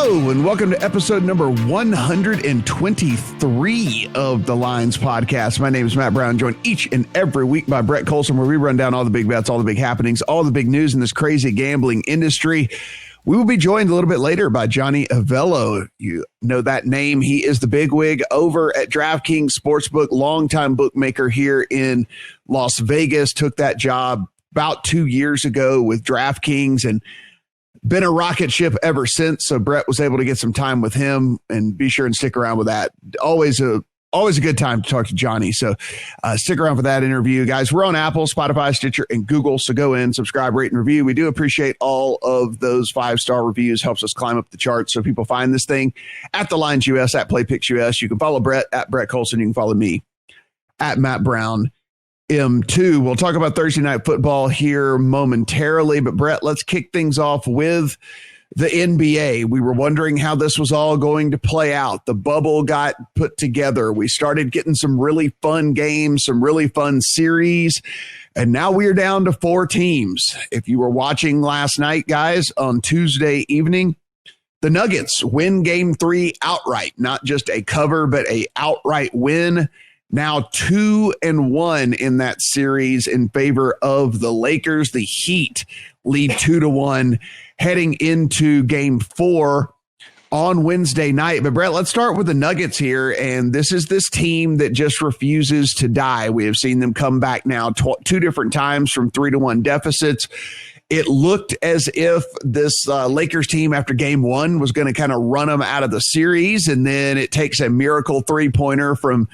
Hello, and welcome to episode number 123 of the Lines Podcast. My name is Matt Brown, joined each and every week by Brett Collson, where we run down all the big bets, all the big happenings, all the big news in this crazy gambling industry. We will be joined a little bit later by Johnny Avello. You know that name. He is the bigwig over at DraftKings Sportsbook, longtime bookmaker here in Las Vegas. Took that job about 2 years ago with DraftKings and been a rocket ship ever since. So Brett was able to get some time with him, and be sure and stick around with that. Always a good time to talk to Johnny. So stick around for that interview, guys. We're on Apple, Spotify, Stitcher, and Google. So go in, subscribe, rate, and review. We do appreciate all of those 5-star reviews. Helps us climb up the charts so people find this thing. At The Lines US, at PlayPicksUS. You can follow Brett at Brett Collson. You can follow me at Matt Brown M2. We'll talk about Thursday Night Football here momentarily, but Brett, let's kick things off with the NBA. We were wondering how this was all going to play out. The bubble got put together. We started getting some really fun games, some really fun series, and now we are down to 4 teams. If you were watching last night, guys, on Tuesday evening, the Nuggets win Game 3 outright, not just a cover, but a outright win. Now 2-1 in that series in favor of the Lakers. The Heat lead 2-1 heading into Game 4 on Wednesday night. But Brett, let's start with the Nuggets here. And this is this team that just refuses to die. We have seen them come back now 2 different times from 3-1 deficits. It looked as if this Lakers team after Game 1 was going to kind of run them out of the series. And then it takes a miracle 3-pointer from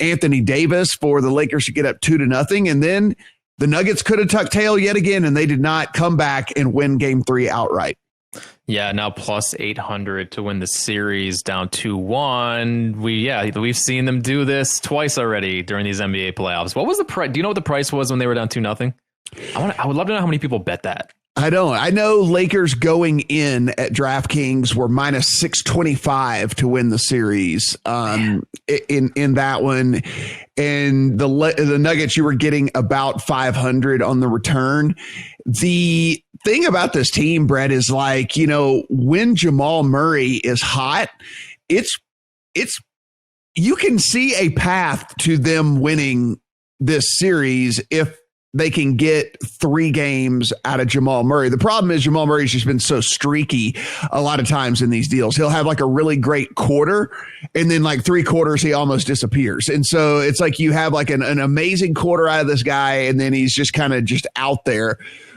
Anthony Davis for the Lakers to get up 2-0. And then the Nuggets could have tucked tail yet again, and they did not come back and win Game 3 outright. Yeah, now plus 800 to win the series, down 2-1. We've seen them do this twice already during these NBA playoffs. What was the price? Do you know what the price was when they were down 2-0? I would love to know how many people bet that. I don't. I know Lakers going in at DraftKings were minus 625 to win the series in that one. And the Nuggets, you were getting about 500 on the return. The thing about this team, Brett, is like, you know, when Jamal Murray is hot, it's you can see a path to them winning this series if they can get 3 games out of Jamal Murray. The problem is Jamal Murray's just been so streaky a lot of times in these deals. He'll have like a really great quarter, and then like 3 quarters, he almost disappears. And so it's like you have like an amazing quarter out of this guy, and then he's just kind of just out there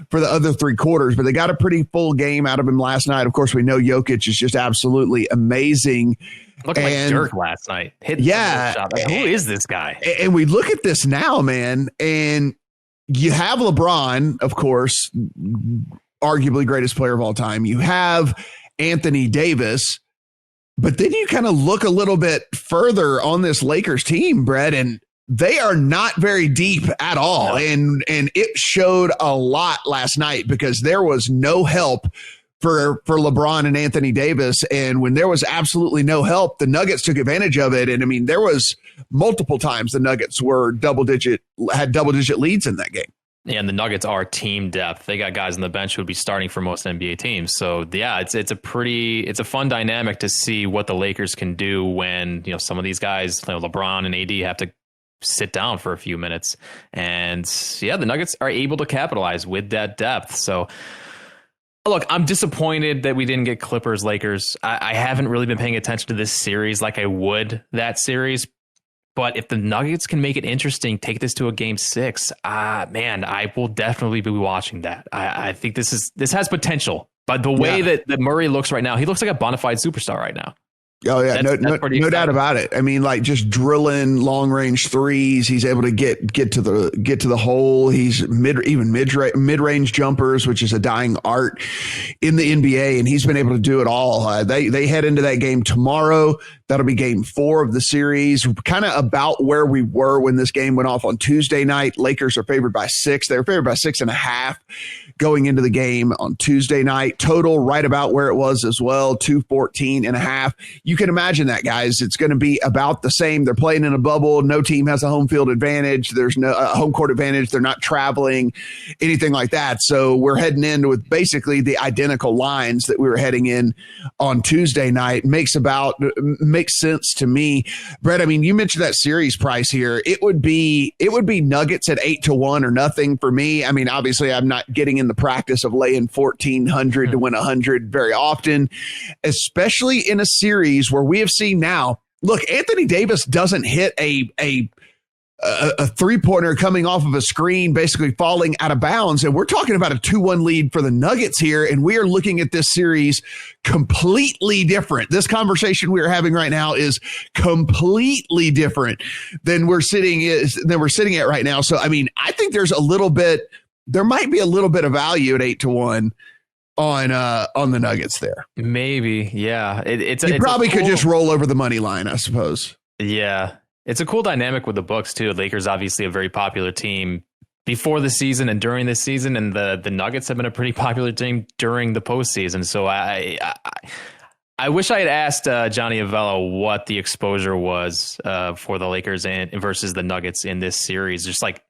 for the other 3 quarters. But they got a pretty full game out of him last night. Of course, we know Jokic is just absolutely amazing. Looking like Dirk last night. Shot. Like, who is this guy? And we look at this now, man, and you have LeBron, of course, arguably greatest player of all time. You have Anthony Davis, but then you kind of look a little bit further on this Lakers team, Brett, and they are not very deep at all. No. And it showed a lot last night because there was no help for LeBron and Anthony Davis. And when there was absolutely no help, the Nuggets took advantage of it. And I mean, there was multiple times the Nuggets were had double digit leads in that game. Yeah, and the Nuggets are team depth. They got guys on the bench who would be starting for most NBA teams. So yeah, it's a fun dynamic to see what the Lakers can do when, you know, some of these guys, you know, LeBron and AD have to sit down for a few minutes. And yeah, the Nuggets are able to capitalize with that depth. So look, I'm disappointed that we didn't get Clippers Lakers. I haven't really been paying attention to this series like I would that series. But if the Nuggets can make it interesting, take this to a Game 6, man, I will definitely be watching that. I think this has potential. But the way that Murray looks right now, he looks like a bona fide superstar right now. Oh yeah, no doubt about it. I mean, like just drilling long range threes. He's able to get to the hole. He's mid range jumpers, which is a dying art in the NBA, and he's been able to do it all. They head into that game tomorrow. That'll be game 4 of the series, kind of about where we were when this game went off on Tuesday night. Lakers are favored by 6. They were favored by 6.5 going into the game on Tuesday night. Total right about where it was as well, 214.5. You can imagine that, guys. It's going to be about the same. They're playing in a bubble. No team has a home field advantage. There's no home court advantage. They're not traveling, anything like that. So we're heading in with basically the identical lines that we were heading in on Tuesday night. Makes sense to me. Brett, I mean, you mentioned that series price here. It would be Nuggets at 8-1 or nothing for me. I mean, obviously I'm not getting in the practice of laying 1,400 to win 100 very often, especially in a series where we have seen now, look, Anthony Davis doesn't hit a three-pointer coming off of a screen, basically falling out of bounds. And we're talking about a 2-1 lead for the Nuggets here. And we are looking at this series completely different. This conversation we are having right now is completely different than we're sitting at right now. So, I mean, I think there might be a little bit of value at 8-1 on the Nuggets there. Maybe. Yeah. You probably could just roll over the money line, I suppose. Yeah. It's a cool dynamic with the books too. Lakers obviously a very popular team before the season and during this season, and the Nuggets have been a pretty popular team during the postseason. So I wish I had asked Johnny Avello what the exposure was for the Lakers and versus the Nuggets in this series, just like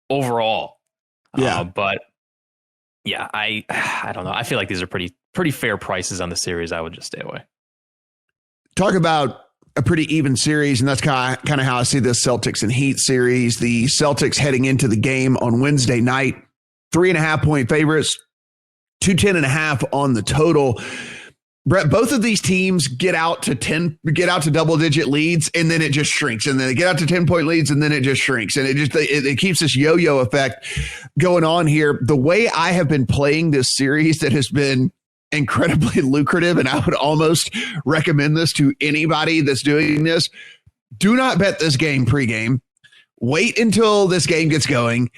overall. Yeah, but yeah, I don't know. I feel like these are pretty fair prices on the series. I would just stay away. Talk about a pretty even series, and that's kind of how I see this Celtics and Heat series. The Celtics heading into the game on Wednesday night, 3.5-point favorites, 210.5 on the total. Brett, both of these teams get out to double-digit leads, and then it just shrinks, and then they get out to 10-point leads, and then it just shrinks, and it keeps this yo-yo effect going on here. The way I have been playing this series that has been incredibly lucrative, and I would almost recommend this to anybody that's doing this. Do not bet this game pregame. Wait until this game gets going.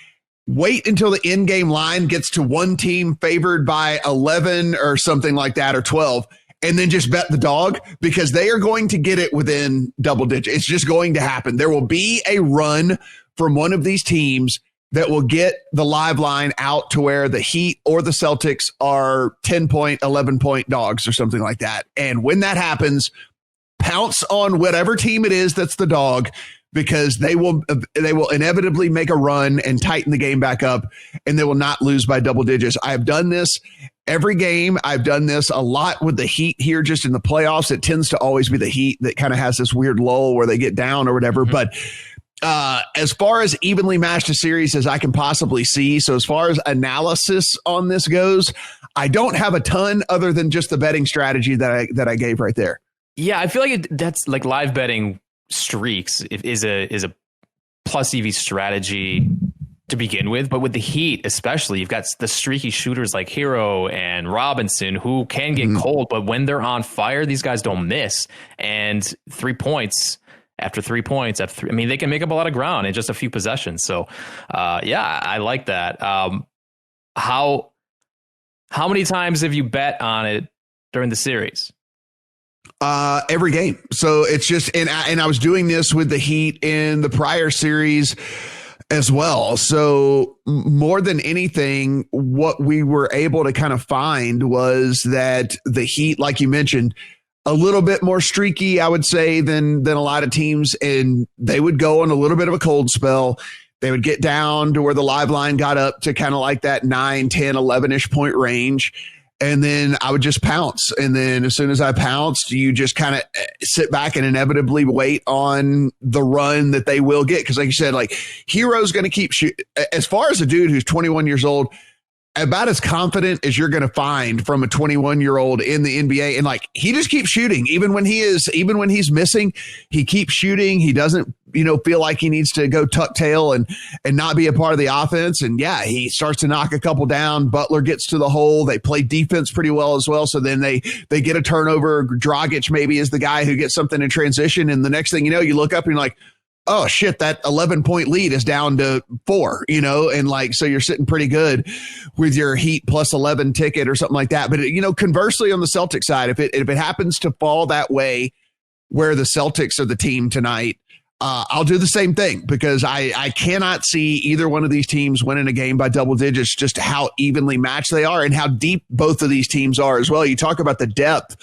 Wait until the in-game line gets to one team favored by 11 or something like that, or 12, and then just bet the dog, because they are going to get it within double digits. It's just going to happen. There will be a run from one of these teams that will get the live line out to where the Heat or the Celtics are 10-point, 11-point dogs or something like that. And when that happens, pounce on whatever team it is that's the dog, because they will inevitably make a run and tighten the game back up, and they will not lose by double digits. I have done this every game. I've done this a lot with the Heat here just in the playoffs. It tends to always be the Heat that kind of has this weird lull where they get down or whatever. Mm-hmm. But as far as evenly matched a series as I can possibly see, so as far as analysis on this goes, I don't have a ton other than just the betting strategy that I gave right there. Yeah, I feel like that's like live betting streaks is a plus EV strategy to begin with, but with the Heat especially, you've got the streaky shooters like Hero and Robinson who can get cold, but when they're on fire, these guys don't miss. And 3 points. After 3 points, I mean, they can make up a lot of ground in just a few possessions. So, yeah, I like that. How many times have you bet on it during the series? Every game. So it's just, and I was doing this with the Heat in the prior series as well. So more than anything, what we were able to kind of find was that the Heat, like you mentioned, a little bit more streaky, I would say, than a lot of teams. And they would go on a little bit of a cold spell. They would get down to where the live line got up to kind of like that 9, 10, 11-ish point range. And then I would just pounce. And then as soon as I pounced, you just kind of sit back and inevitably wait on the run that they will get. Because like you said, like Hero's going to keep shooting. As far as a dude who's 21 years old, about as confident as you're going to find from a 21-year-old in the NBA. And like, he just keeps shooting. Even when he's missing, he keeps shooting. He doesn't, feel like he needs to go tuck tail and not be a part of the offense. And yeah, he starts to knock a couple down. Butler gets to the hole. They play defense pretty well as well. So then they get a turnover. Dragic maybe is the guy who gets something in transition. And the next thing you know, you look up and you're like, oh shit, that 11-point lead is down to 4, and like, so you're sitting pretty good with your Heat plus 11 ticket or something like that. But, conversely on the Celtics side, if it happens to fall that way, where the Celtics are the team tonight, I'll do the same thing because I cannot see either one of these teams winning a game by double digits, just how evenly matched they are and how deep both of these teams are as well. You talk about the depth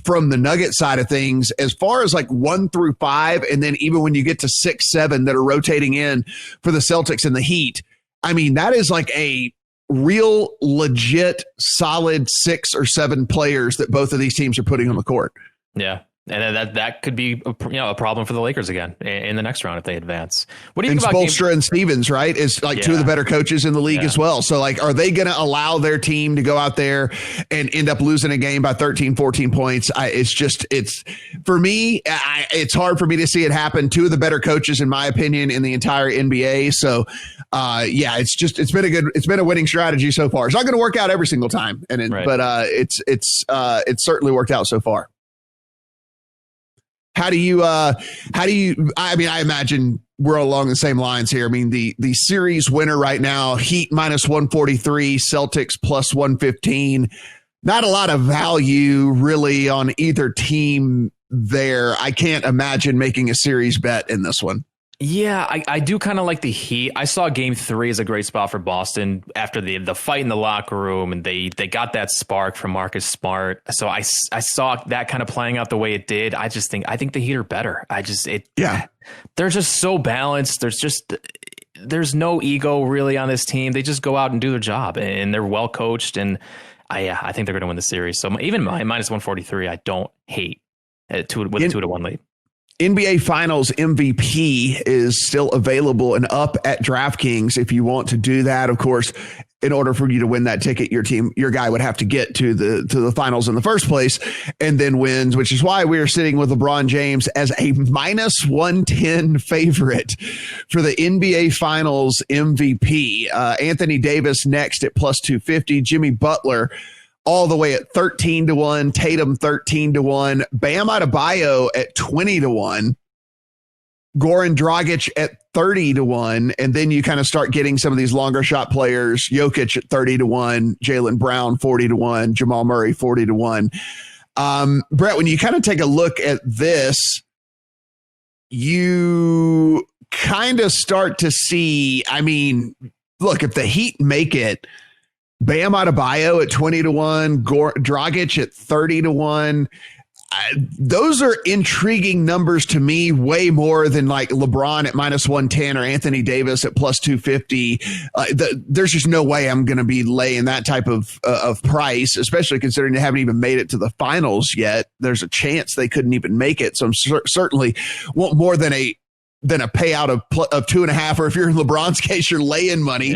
from the Nugget side of things as far as like 1 through 5. And then even when you get to 6, 7 that are rotating in for the Celtics and the Heat, I mean, that is like a real legit solid 6 or 7 players that both of these teams are putting on the court. Yeah. And that could be a problem for the Lakers again in the next round if they advance. What do you think about Spoelstra and Stevens, right? Is like two of the better coaches in the league as well. So like, are they going to allow their team to go out there and end up losing a game by 13, 14 points? It's for me, it's hard for me to see it happen. Two of the better coaches, in my opinion, in the entire NBA. So it's been a winning strategy so far. It's not going to work out every single time. But it's certainly worked out so far. How do you, I mean, I imagine we're along the same lines here. I mean, the series winner right now, Heat minus 143, Celtics plus 115. Not a lot of value really on either team there. I can't imagine making a series bet in this one. Yeah, I do kind of like the Heat. I saw game 3 as a great spot for Boston after the fight in the locker room, and they got that spark from Marcus Smart. So I saw that kind of playing out the way it did. I think the Heat are better. They're just so balanced. There's no ego really on this team. They just go out and do their job, and they're well coached. And I think they're going to win the series. So even minus 143, I don't hate with a 2-1 lead. NBA Finals MVP is still available and up at DraftKings if you want to do that. Of course, in order for you to win that ticket, your guy would have to get to the finals in the first place and then wins, which is why we are sitting with LeBron James as a minus 110 favorite for the NBA Finals MVP. Anthony Davis next at plus 250. Jimmy Butler all the way at 13-1, Tatum 13-1, Bam Adebayo at 20-1, Goran Dragic at 30-1, and then you kind of start getting some of these longer shot players, Jokic at 30-1, Jaylen Brown 40-1, Jamal Murray 40-1. Brett, when you kind of take a look at this, you kind of start to see, I mean, look, if the Heat make it, Bam Adebayo at 20-1, Dragic at 30-1. Those are intriguing numbers to me, way more than like LeBron at minus 110 or Anthony Davis at plus 250. There's just no way I'm going to be laying that type of price, especially considering they haven't even made it to the finals yet. There's a chance they couldn't even make it. So I'm certainly want more than a payout of 2.5, or if you're in LeBron's case, you're laying money,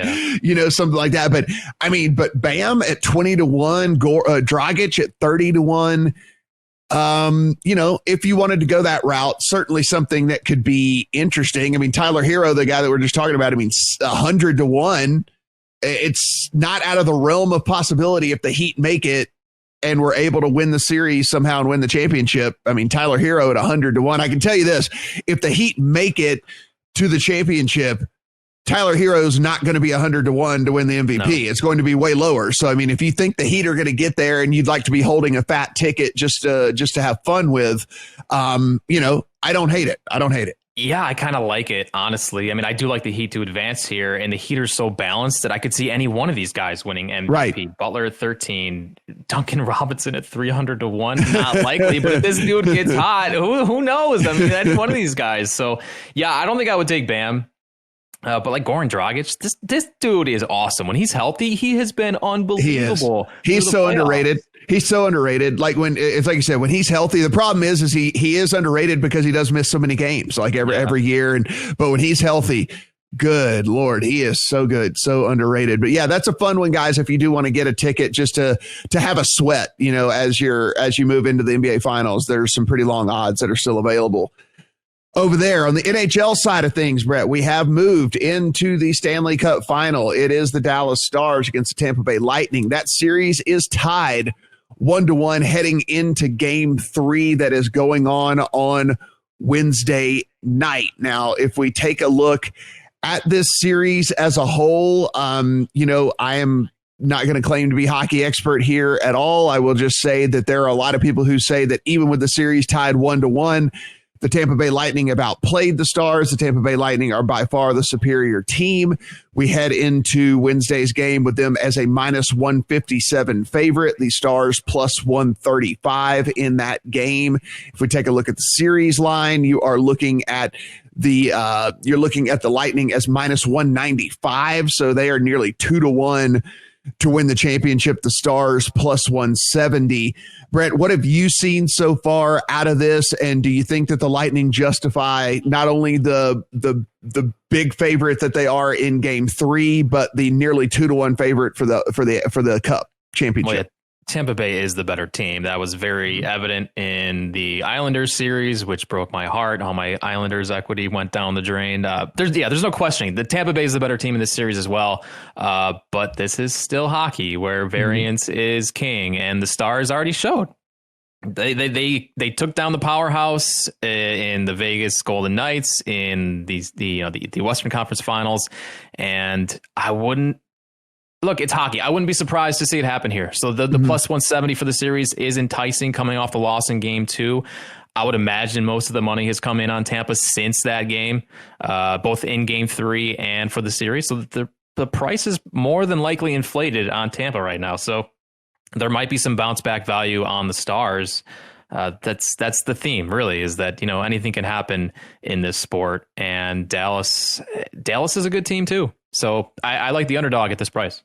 something like that. But I mean, Bam at 20-1, Dragic at 30-1. If you wanted to go that route, certainly something that could be interesting. I mean, Tyler Hero, the guy that we're just talking about, I mean, 100-1. It's not out of the realm of possibility if the Heat make it and we're able to win the series somehow and win the championship. I mean, Tyler Hero at 100-1. I can tell you this, if the Heat make it to the championship, Tyler Hero is not going to be 100-1 to win the MVP. No. It's going to be way lower. So, I mean, if you think the Heat are going to get there and you'd like to be holding a fat ticket just to have fun with, I don't hate it. Yeah, I kind of like it, honestly. I mean, I do like the Heat to advance here, and the Heat are so balanced that I could see any one of these guys winning MVP. Right. Butler at 13, Duncan Robinson at 300-1, not likely. But if this dude gets hot, who knows? I mean, that's one of these guys. So, yeah, I don't think I would take Bam. But like Goran Dragic, this dude is awesome. When he's healthy, he has been unbelievable. He's so underrated. He's so underrated. Like it's like you said, when he's healthy, the problem is he is underrated because he does miss so many games, like every year. But when he's healthy, good Lord, he is so good, so underrated. But yeah, that's a fun one, guys. If you do want to get a ticket just to have a sweat, as you move into the NBA Finals, there's some pretty long odds that are still available. Over there on the NHL side of things, Brett, we have moved into the Stanley Cup Final. It is the Dallas Stars against the Tampa Bay Lightning. That series is tied 1-1 heading into Game 3 that is going on Wednesday night. Now, if we take a look at this series as a whole, I am not going to claim to be hockey expert here at all. I will just say that there are a lot of people who say that even with the series tied 1-1, the Tampa Bay Lightning have outplayed the Stars. The Tampa Bay Lightning are by far the superior team. We head into Wednesday's game with them as a -157 favorite. The Stars +135 in that game. If we take a look at the series line, you are looking at the Lightning as -195. So they are nearly 2-1 to win the championship. The Stars +170. Brett, what have you seen so far out of this? And do you think that the Lightning justify not only the big favorite that they are in Game 3, but the nearly 2-1 favorite for the Cup championship? Well, yeah, Tampa Bay is the better team. That was very evident in the Islanders series, which broke my heart. All my Islanders equity went down the drain. There's no questioning that Tampa Bay is the better team in this series as well. But this is still hockey where variance is king, and the Stars already showed. They took down the powerhouse in the Vegas Golden Knights in the Western Conference Finals, and I wouldn't. Look, it's hockey. I wouldn't be surprised to see it happen here. So the +170 for the series is enticing coming off the loss in Game 2. I would imagine most of the money has come in on Tampa since that game, both in Game 3 and for the series. So the price is more than likely inflated on Tampa right now. So there might be some bounce back value on the Stars. That's the theme, really, is that, anything can happen in this sport. And Dallas is a good team, too. So I like the underdog at this price.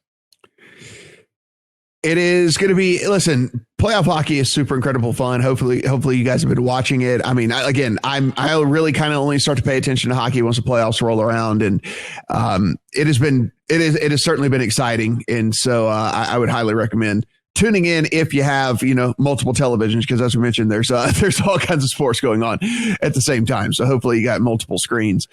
It is going to be, listen, playoff hockey is super incredible fun. Hopefully you guys have been watching it. I mean, I really kind of only start to pay attention to hockey once the playoffs roll around. And it has certainly been exciting. And so I would highly recommend tuning in if you have, multiple televisions, because as we mentioned, there's all kinds of sports going on at the same time. So hopefully you got multiple screens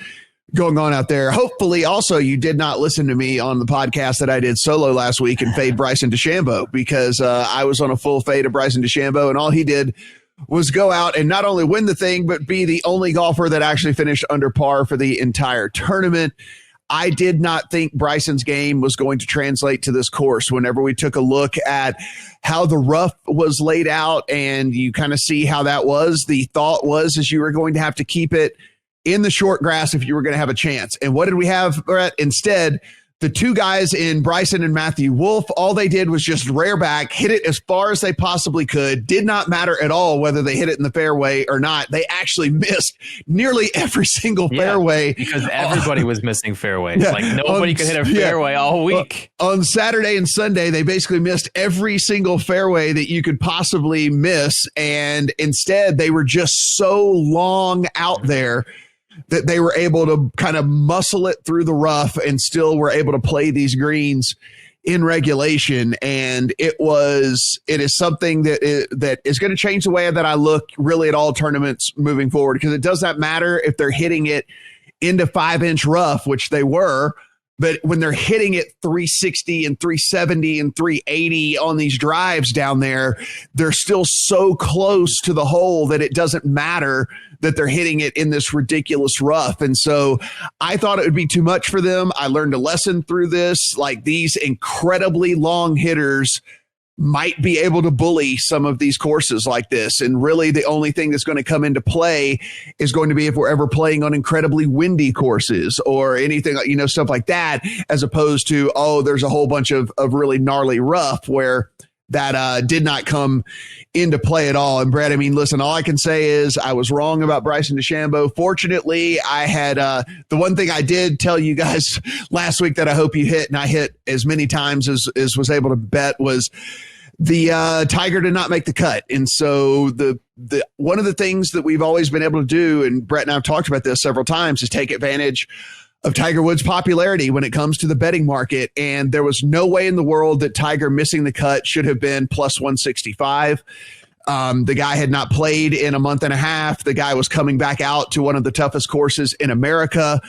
going on out there. Hopefully also you did not listen to me on the podcast that I did solo last week and fade Bryson DeChambeau, because I was on a full fade of Bryson DeChambeau, and all he did was go out and not only win the thing, but be the only golfer that actually finished under par for the entire tournament. I did not think Bryson's game was going to translate to this course. Whenever we took a look at how the rough was laid out and you kind of see how that was, the thought was is you were going to have to keep it in the short grass if you were going to have a chance. And what did we have, Brett? Instead, the two guys in Bryson and Matthew Wolff, all they did was just rear back, hit it as far as they possibly could. Did not matter at all whether they hit it in the fairway or not. They actually missed nearly every single fairway. Because everybody was missing fairways. Yeah, like nobody could hit a fairway all week. On Saturday and Sunday, they basically missed every single fairway that you could possibly miss. And instead, they were just so long out there that they were able to kind of muscle it through the rough and still were able to play these greens in regulation. And it is something that is going to change the way that I look really at all tournaments moving forward, because it does not matter if they're hitting it into 5-inch rough, which they were, but when they're hitting it 360 and 370 and 380 on these drives down there, they're still so close to the hole that it doesn't matter that they're hitting it in this ridiculous rough. And so I thought it would be too much for them. I learned a lesson through this. Like, these incredibly long hitters might be able to bully some of these courses like this. And really the only thing that's going to come into play is going to be if we're ever playing on incredibly windy courses or anything like, stuff like that, as opposed to, there's a whole bunch of really gnarly rough where that did not come into play at all. And Brett, I mean, listen, all I can say is I was wrong about Bryson DeChambeau. Fortunately, I had the one thing I did tell you guys last week that I hope you hit, and I hit as many times as was able to bet, was the Tiger did not make the cut. And so the one of the things that we've always been able to do, and Brett and I have talked about this several times, is take advantage of Tiger Woods' popularity when it comes to the betting market. And there was no way in the world that Tiger missing the cut should have been +165. The guy had not played in a month and a half. The guy was coming back out to one of the toughest courses in America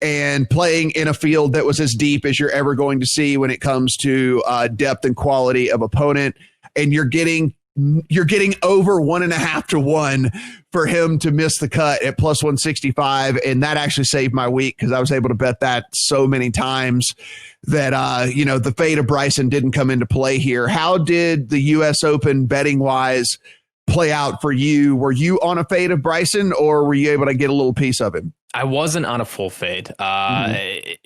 and playing in a field that was as deep as you're ever going to see when it comes to depth and quality of opponent. And you're getting you're getting over 1.5 to 1 for him to miss the cut at plus 165. And that actually saved my week because I was able to bet that so many times that, the fate of Bryson didn't come into play here. How did the U.S. Open betting wise play out for you? Were you on a fade of Bryson or were you able to get a little piece of him? I wasn't on a full fade. I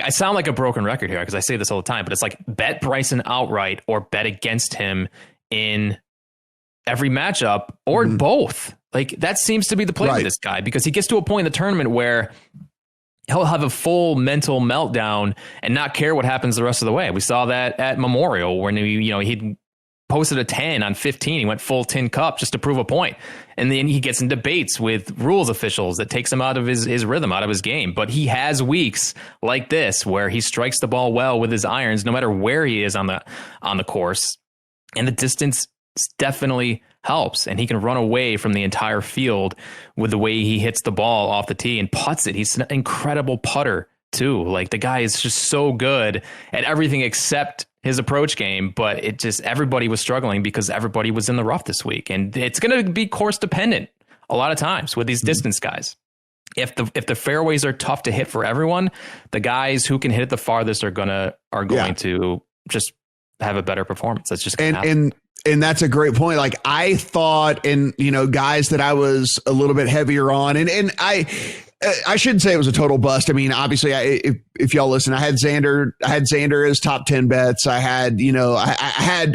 sound like a broken record here because I say this all the time, but it's like bet Bryson outright or bet against him in every matchup or both. Like that seems to be the play with this guy because he gets to a point in the tournament where he'll have a full mental meltdown and not care what happens the rest of the way. We saw that at Memorial when he posted a 10 on 15. He went full tin cup just to prove a point. And then he gets in debates with rules officials that takes him out of his rhythm, out of his game. But he has weeks like this where he strikes the ball well with his irons, no matter where he is on the course. And the distance definitely helps. And he can run away from the entire field with the way he hits the ball off the tee and putts it. He's an incredible putter too. Like the guy is just so good at everything except his approach game, but everybody was struggling because everybody was in the rough this week. And it's going to be course dependent a lot of times with these distance guys. If the fairways are tough to hit for everyone, the guys who can hit it the farthest are going to just have a better performance. That's just going to happen. And that's a great point. Like I thought, and guys that I was a little bit heavier on, and I shouldn't say it was a total bust. I mean, obviously, if y'all listen, I had Xander as top 10 bets. I had,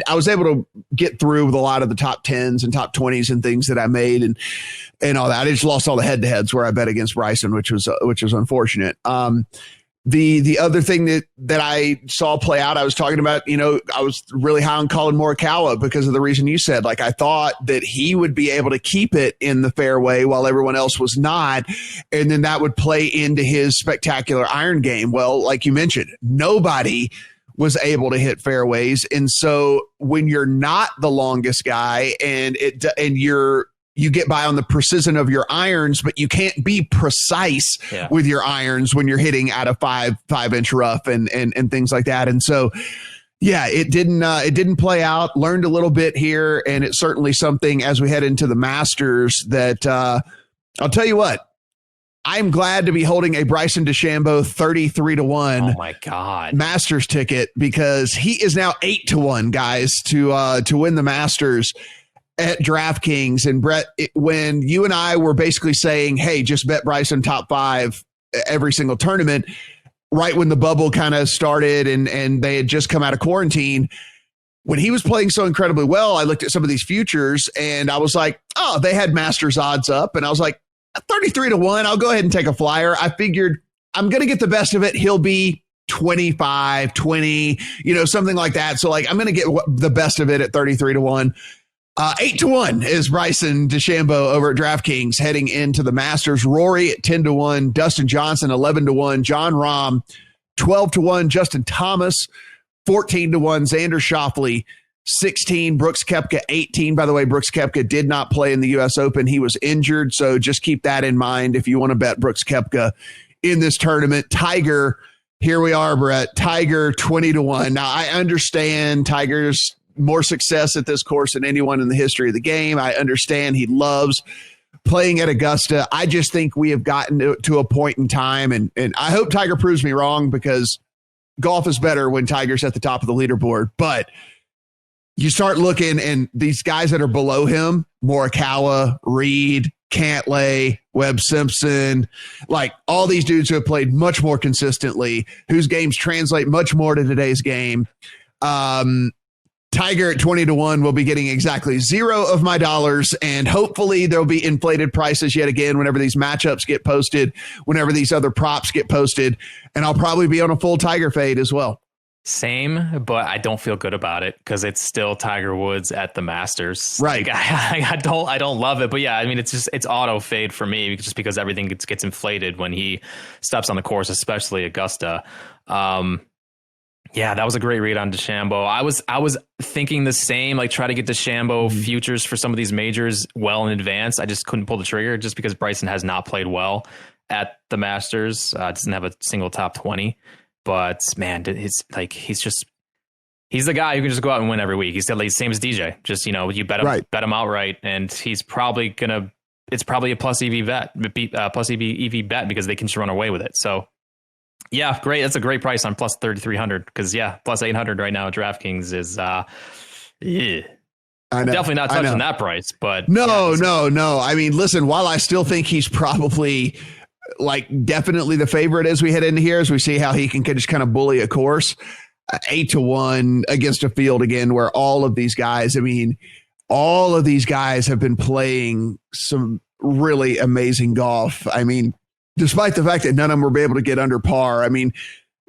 I was able to get through with a lot of the top 10s and top 20s and things that I made and all that. I just lost all the head to heads where I bet against Bryson, which was unfortunate. The other thing that I saw play out, I was talking about, I was really high on Collin Morikawa because of the reason you said. Like I thought that he would be able to keep it in the fairway while everyone else was not, and then that would play into his spectacular iron game. Well, like you mentioned, nobody was able to hit fairways, and so when you're not the longest guy and you get by on the precision of your irons, but you can't be precise with your irons when you're hitting out of 5-inch rough and things like that. And so, it didn't play out. Learned a little bit here, and it's certainly something as we head into the Masters that I'll tell you what. I'm glad to be holding a Bryson DeChambeau 33 to 1. Oh my God. Masters ticket because he is now 8 to 1, guys, to win the Masters at DraftKings. And Brett, when you and I were basically saying, hey, just bet Bryson top 5 every single tournament, right when the bubble kind of started and they had just come out of quarantine, when he was playing so incredibly well, I looked at some of these futures and I was like, oh, they had Masters odds up. And I was like, 33 to 1, I'll go ahead and take a flyer. I figured I'm going to get the best of it. He'll be 25, 20, something like that. So like, I'm going to get the best of it at 33 to 1. 8 to 1 is Bryson DeChambeau over at DraftKings heading into the Masters. Rory at 10 to 1, Dustin Johnson 11 to 1, John Rahm 12 to 1, Justin Thomas 14 to 1, Xander Schauffele 16, Brooks Koepka 18. By the way, Brooks Koepka did not play in the U.S. Open. He was injured, so just keep that in mind if you want to bet Brooks Koepka in this tournament. Tiger, here we are, Brett. Tiger 20 to 1. Now, I understand Tiger's more success at this course than anyone in the history of the game. I understand he loves playing at Augusta. I just think we have gotten to a point in time, and I hope Tiger proves me wrong because golf is better when Tiger's at the top of the leaderboard. But you start looking, and these guys that are below him, Morikawa, Reed, Cantlay, Webb Simpson, like all these dudes who have played much more consistently, whose games translate much more to today's game. Tiger at 20 to 1 will be getting exactly $0 of my dollars, and hopefully there'll be inflated prices yet again whenever these matchups get posted, whenever these other props get posted, and I'll probably be on a full Tiger fade as well. Same, but I don't feel good about it because it's still Tiger Woods at the Masters. Right. Like, I don't love it, but yeah, I mean, it's auto fade for me just because everything gets inflated when he steps on the course, especially Augusta. Yeah, that was a great read on DeChambeau. I was thinking the same, like try to get DeChambeau futures for some of these majors well in advance. I just couldn't pull the trigger just because Bryson has not played well at the Masters. Doesn't have a single top 20. But man, he's just He's the guy who can just go out and win every week. He's the same as DJ. Just, you bet him outright, and he's probably it's probably a plus EV bet, bet because they can just run away with it. So yeah, great. That's a great price on plus 3,300 because plus 800 right now at DraftKings is definitely not touching that price, but no. I mean, listen, while I still think he's probably definitely the favorite as we head into here, as we see how he can just kind of bully a course, 8-1 against a field again, where all of these guys have been playing some really amazing golf. I mean, despite the fact that none of them were able to get under par. I mean,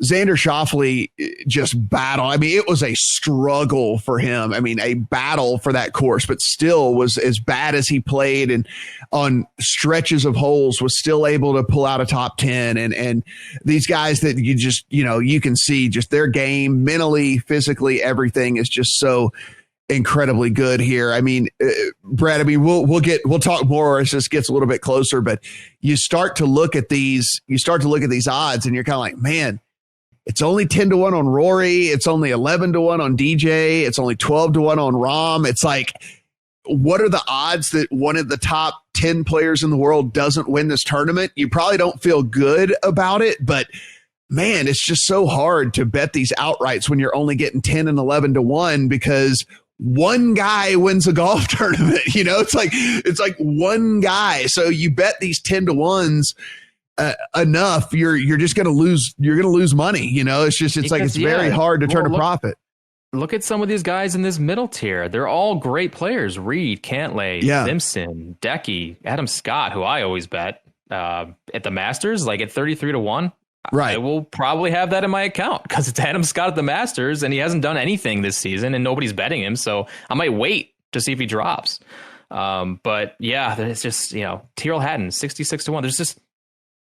Xander Schauffele just battled. I mean, it was a struggle for him. I mean, a battle for that course, but still was as bad as he played and on stretches of holes was still able to pull out a top 10. And these guys that you can see just their game mentally, physically, everything is just so incredibly good here. I mean, Brett, we'll talk more as this gets a little bit closer, but you start to look at these odds and you're kind of like, man, it's only 10-1 on Rory. It's only 11-1 on DJ. It's only 12-1 on Rahm. It's like, what are the odds that one of the top 10 players in the world doesn't win this tournament? You probably don't feel good about it, but man, it's just so hard to bet these outrights when you're only getting 10 and 11-1 because one guy wins a golf tournament. It's like one guy. So you bet these 10-1s enough, you're just going to lose. You're going to lose money. It's very hard to turn a profit. Look at some of these guys in this middle tier. They're all great players. Reed, Cantlay, Simpson, Decky, Adam Scott, who I always bet at the Masters, at 33-1. Right. I will probably have that in my account because it's Adam Scott at the Masters and he hasn't done anything this season and nobody's betting him. So I might wait to see if he drops. But yeah, it's just, Tyrrell Hatton, 66-1. There's just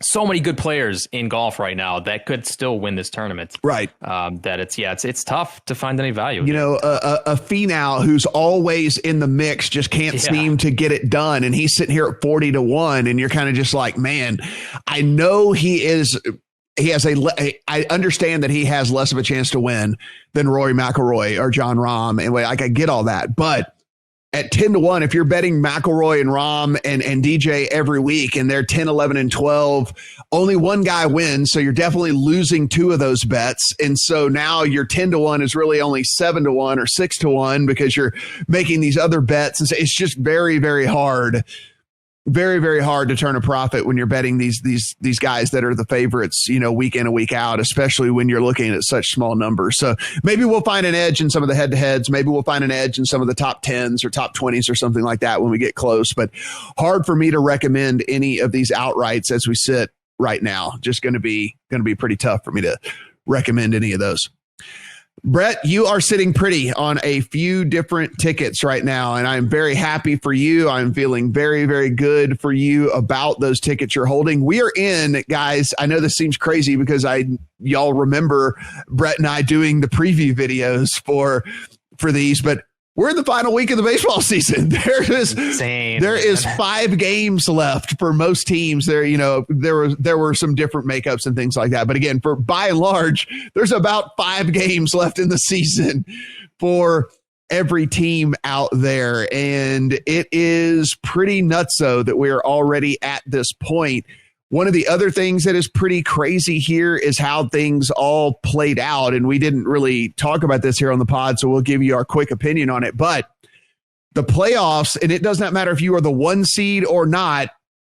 so many good players in golf right now that could still win this tournament. Right. That it's tough to find any value. A Finau who's always in the mix just can't seem to get it done. And he's sitting here at 40-1 and you're kind of just like, man, I know I understand that he has less of a chance to win than Rory McIlroy or Jon Rahm. And I get all that, but at 10-1, if you're betting McIlroy and Rahm and DJ every week and they're 10, 11, and 12, only one guy wins. So you're definitely losing two of those bets. And so now your 10-1 is really only 7-1 or 6-1 because you're making these other bets. And so it's just very, very hard. Very, very hard to turn a profit when you're betting these guys that are the favorites, week in and week out, especially when you're looking at such small numbers. So maybe we'll find an edge in some of the head-to-heads. Maybe we'll find an edge in some of the top 10s or top 20s or something like that when we get close. But hard for me to recommend any of these outrights as we sit right now. Just going to be pretty tough for me to recommend any of those. Brett, you are sitting pretty on a few different tickets right now, and I'm very happy for you. I'm feeling very, very good for you about those tickets you're holding. We are in, guys. I know this seems crazy because y'all remember Brett and I doing the preview videos for these, but we're in the final week of the baseball season. There is 5 games left for most teams. There were some different makeups and things like that. But again, by and large, there's about 5 games left in the season for every team out there. And it is pretty nutso that we're already at this point. One of the other things that is pretty crazy here is how things all played out. And we didn't really talk about this here on the pod, so we'll give you our quick opinion on it. But the playoffs, and it does not matter if you are the 1 seed or not,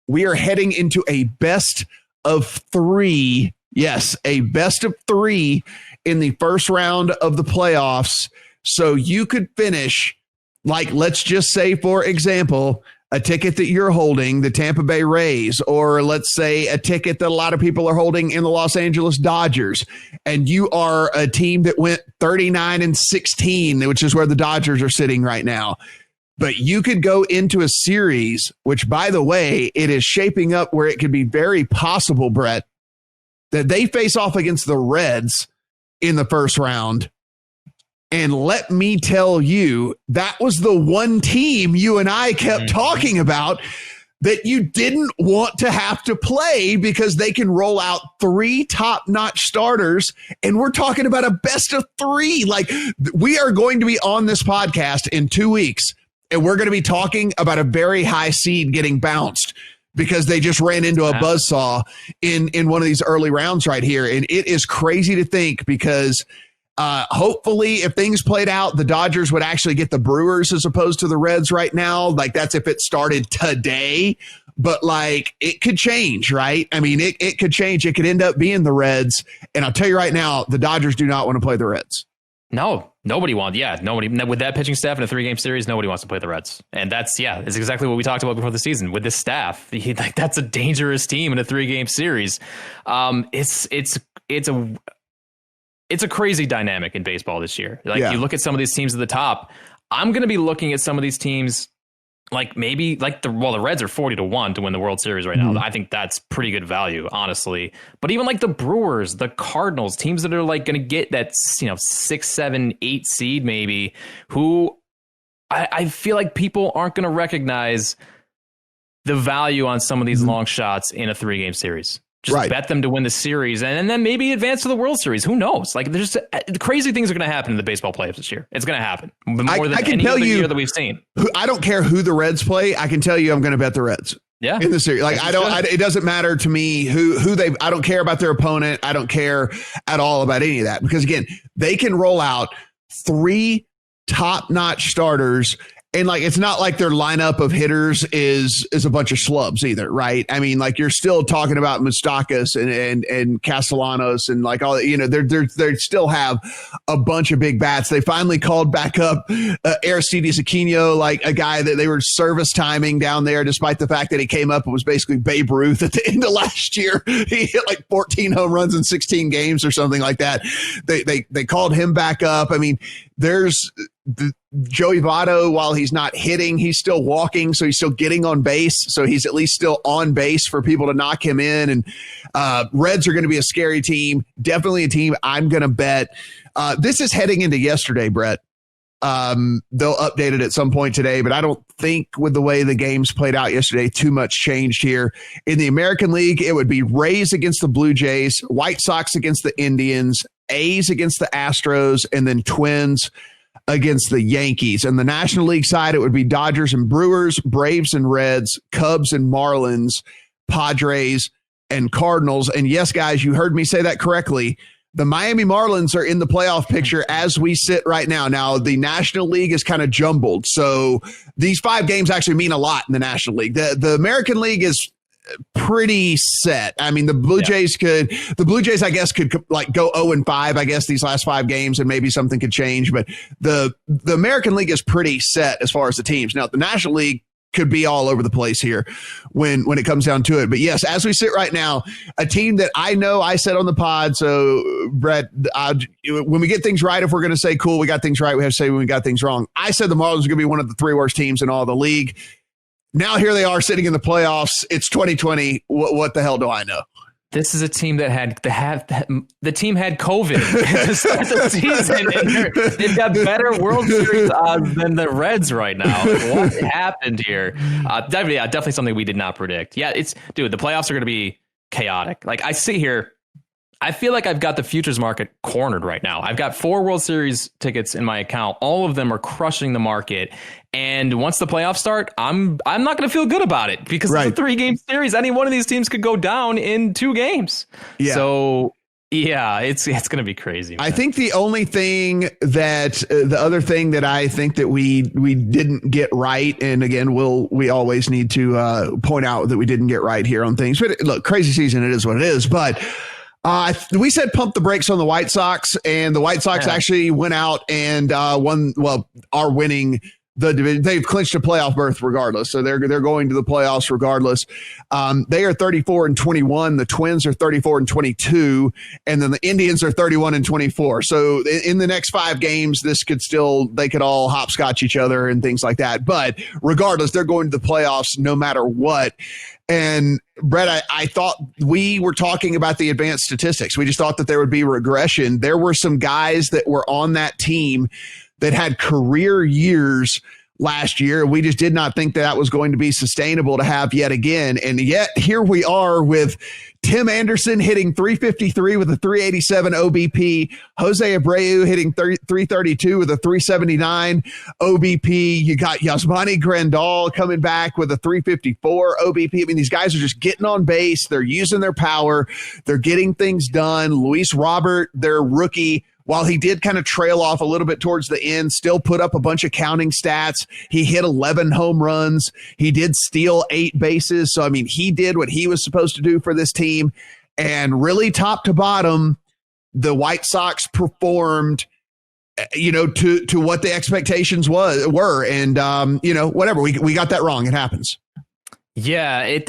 we are heading into a best of 3. Yes, a best of 3 in the first round of the playoffs. So you could finish, let's just say, for example, a ticket that you're holding, the Tampa Bay Rays, or let's say a ticket that a lot of people are holding in the Los Angeles Dodgers, and you are a team that went 39-16, which is where the Dodgers are sitting right now. But you could go into a series, which, by the way, it is shaping up where it could be very possible, Brett, that they face off against the Reds in the first round. And let me tell you, that was the one team you and I kept talking about that you didn't want to have to play because they can roll out 3 top-notch starters, and we're talking about a best of 3. Like, we are going to be on this podcast in 2 weeks, and we're going to be talking about a very high seed getting bounced because they just ran into a buzzsaw in one of these early rounds right here. And it is crazy to think because hopefully if things played out, the Dodgers would actually get the Brewers as opposed to the Reds right now. Like, that's if it started today. But like, it could change, right? I mean, it could change. It could end up being the Reds. And I'll tell you right now, the Dodgers do not want to play the Reds. No, nobody wants. Yeah, nobody with that pitching staff in a 3-game series. Nobody wants to play the Reds, and it's exactly what we talked about before the season. With this staff, like, that's a dangerous team in a 3-game series. It's a crazy dynamic in baseball this year. Like, you look at some of these teams at the top. I'm going to be looking at some of these teams. Like, maybe like the Reds are 40-1 to win the World Series right now. I think that's pretty good value, honestly. But even like the Brewers, the Cardinals, teams that are like going to get that, 6, 7, 8 seed maybe, who I feel like people aren't going to recognize the value on some of these long shots in a 3-game series. Just bet them to win the series and then maybe advance to the World Series. Who knows? Like, there's crazy things are going to happen in the baseball playoffs this year. It's going to happen more than any other year that we've seen. I don't care who the Reds play. I can tell you I'm going to bet the Reds. Yeah, in the series. Like, it doesn't matter to me who I don't care about their opponent. I don't care at all about any of that because, again, they can roll out 3 top-notch starters. And like, it's not like their lineup of hitters is a bunch of schlubs either, right? I mean, like, you're still talking about Moustakas and Castellanos and like all, they still have a bunch of big bats. They finally called back up Aristides Aquino, like a guy that they were service timing down there, despite the fact that he came up and was basically Babe Ruth at the end of last year. He hit like 14 home runs in 16 games or something like that. They called him back up. I mean, there's Joey Votto, while he's not hitting, he's still walking, so he's still getting on base. So he's at least still on base for people to knock him in. And Reds are going to be a scary team. Definitely a team I'm going to bet. This is heading into yesterday, Brett. They'll update it at some point today, but I don't think with the way the games played out yesterday, too much changed here. In the American League, it would be Rays against the Blue Jays, White Sox against the Indians, A's against the Astros, and then Twins against the Yankees. And the National League side, it would be Dodgers and Brewers, Braves and Reds, Cubs and Marlins, Padres and Cardinals. And yes, guys, you heard me say that correctly. The Miami Marlins are in the playoff picture as we sit right now. Now, the National League is kind of jumbled. So these 5 games actually mean a lot in the National League. The American League is pretty set. I mean, the Blue Jays, I guess, could like go 0-5, I guess, these last 5 games, and maybe something could change. But the American League is pretty set as far as the teams. Now, the National League could be all over the place here when it comes down to it. But yes, as we sit right now, a team that I know I said on the pod. So Brett, when we get things right, if we're going to say, cool, we got things right, we have to say when we got things wrong. I said the Marlins are going to be one of the 3 worst teams in all the league. Now here they are sitting in the playoffs. It's 2020. What the hell do I know? This is a team that the team had COVID at the start of the season, and they've got better World Series odds than the Reds right now. What happened here? Definitely something we did not predict. Yeah, the playoffs are going to be chaotic. Like, I see here, I feel like I've got the futures market cornered right now. I've got 4 World Series tickets in my account. All of them are crushing the market. And once the playoffs start, I'm not going to feel good about it because it's a 3-game series. Any one of these teams could go down in 2 games. Yeah. So yeah, it's going to be crazy, man. I think the only thing the other thing that I think that we didn't get right, and again, we always need to point out that we didn't get right here on things. But look, crazy season, it is what it is. But we said pump the brakes on the White Sox, and the White Sox actually went out and won. Well, are winning the division. They've clinched a playoff berth regardless, so they're going to the playoffs regardless. They are 34-21. The Twins are 34-22, and then the Indians are 31-24. So in the next 5 games, they could all hopscotch each other and things like that. But regardless, they're going to the playoffs no matter what. And Brett, I thought we were talking about the advanced statistics. We just thought that there would be regression. There were some guys that were on that team that had career years last year. We just did not think that was going to be sustainable to have yet again. And yet here we are with Tim Anderson hitting 353 with a 387 OBP. Jose Abreu hitting 332 with a 379 OBP. You got Yasmani Grandal coming back with a 354 OBP. I mean, these guys are just getting on base. They're using their power. They're getting things done. Luis Robert, their rookie, while he did kind of trail off a little bit towards the end, still put up a bunch of counting stats. He hit 11 home runs. He did steal 8 bases. So, I mean, he did what he was supposed to do for this team. And really, top to bottom, the White Sox performed, to what the expectations were. And, whatever. We got that wrong. It happens. Yeah,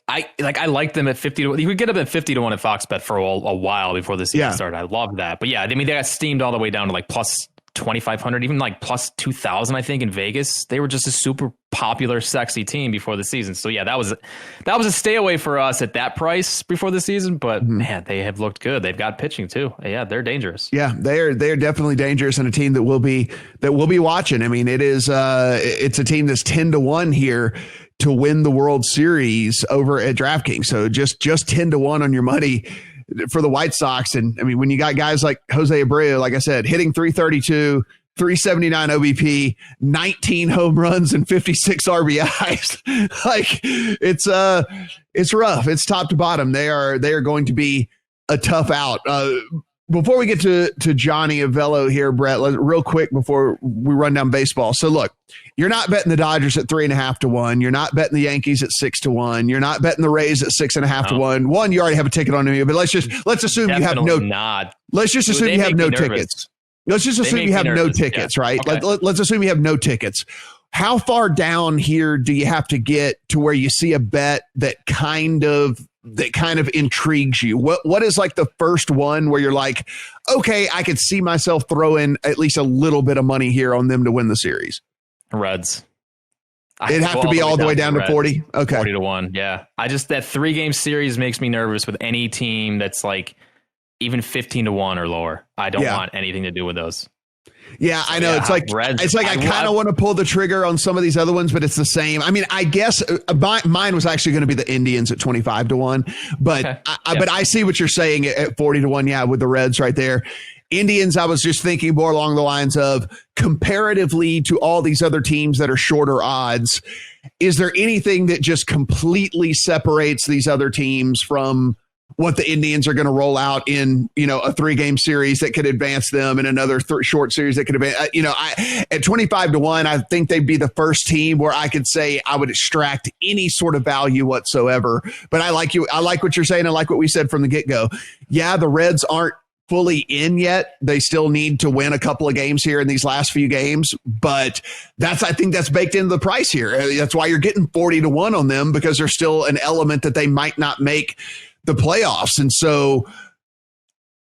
I like them at 50 to 1. You could get them at 50 to 1 at Fox Bet for a while before the season started. I love that. But yeah, I mean, they got steamed all the way down to like plus 2,500, even like plus 2,000, I think, in Vegas. They were just a super popular, sexy team before the season. So yeah, that was a stay away for us at that price before the season. But man, they have looked good. They've got pitching too. Yeah, they're dangerous. Yeah, they're definitely dangerous, and a team that we'll be watching. I mean, it's a team that's 10 to 1 here to win the World Series over at DraftKings. So just 10 to 1 on your money for the White Sox. And I mean, when you got guys like Jose Abreu, like I said, hitting 332, 379 OBP, 19 home runs and 56 RBIs, like it's rough. It's top to bottom. They are going to be a tough out. Before we get to Johnny Avello here, Brett, real quick before we run down baseball. So look, you're not betting the Dodgers at 3.5 to 1. You're not betting the Yankees at 6 to 1. You're not betting the Rays at 6.5 to 1. One, you already have a ticket on them, but let's assume you have no. Let's just assume you have no tickets. Let's just assume you have no tickets, right? Okay. Let's assume you have no tickets. How far down here do you have to get to where you see a bet that kind of intrigues you? What is like the first one where you're like, okay, I could see myself throwing at least a little bit of money here on them to win the series? Reds. It'd have to be all the way down to 40. Okay. 40 to 1. Yeah. That 3-game series makes me nervous with any team that's like even 15 to 1 or lower. I don't want anything to do with those. Yeah, I know. It's like Reds, I kind of want to pull the trigger on some of these other ones, but it's the same. I mean, I guess mine was actually going to be the Indians at 25 to 1, but okay. But I see what you're saying at 40 to 1. Yeah, with the Reds right there. Indians, I was just thinking more along the lines of comparatively to all these other teams that are shorter odds. Is there anything that just completely separates these other teams from what the Indians are going to roll out in, a 3-game series that could advance them and another short series that could advance, at 25 to 1, I think they'd be the first team where I could say I would extract any sort of value whatsoever. But I like what you're saying. I like what we said from the get-go. Yeah, the Reds aren't fully in yet. They still need to win a couple of games here in these last few games, but I think that's baked into the price here. That's why you're getting 40 to 1 on them, because there's still an element that they might not make the playoffs. And so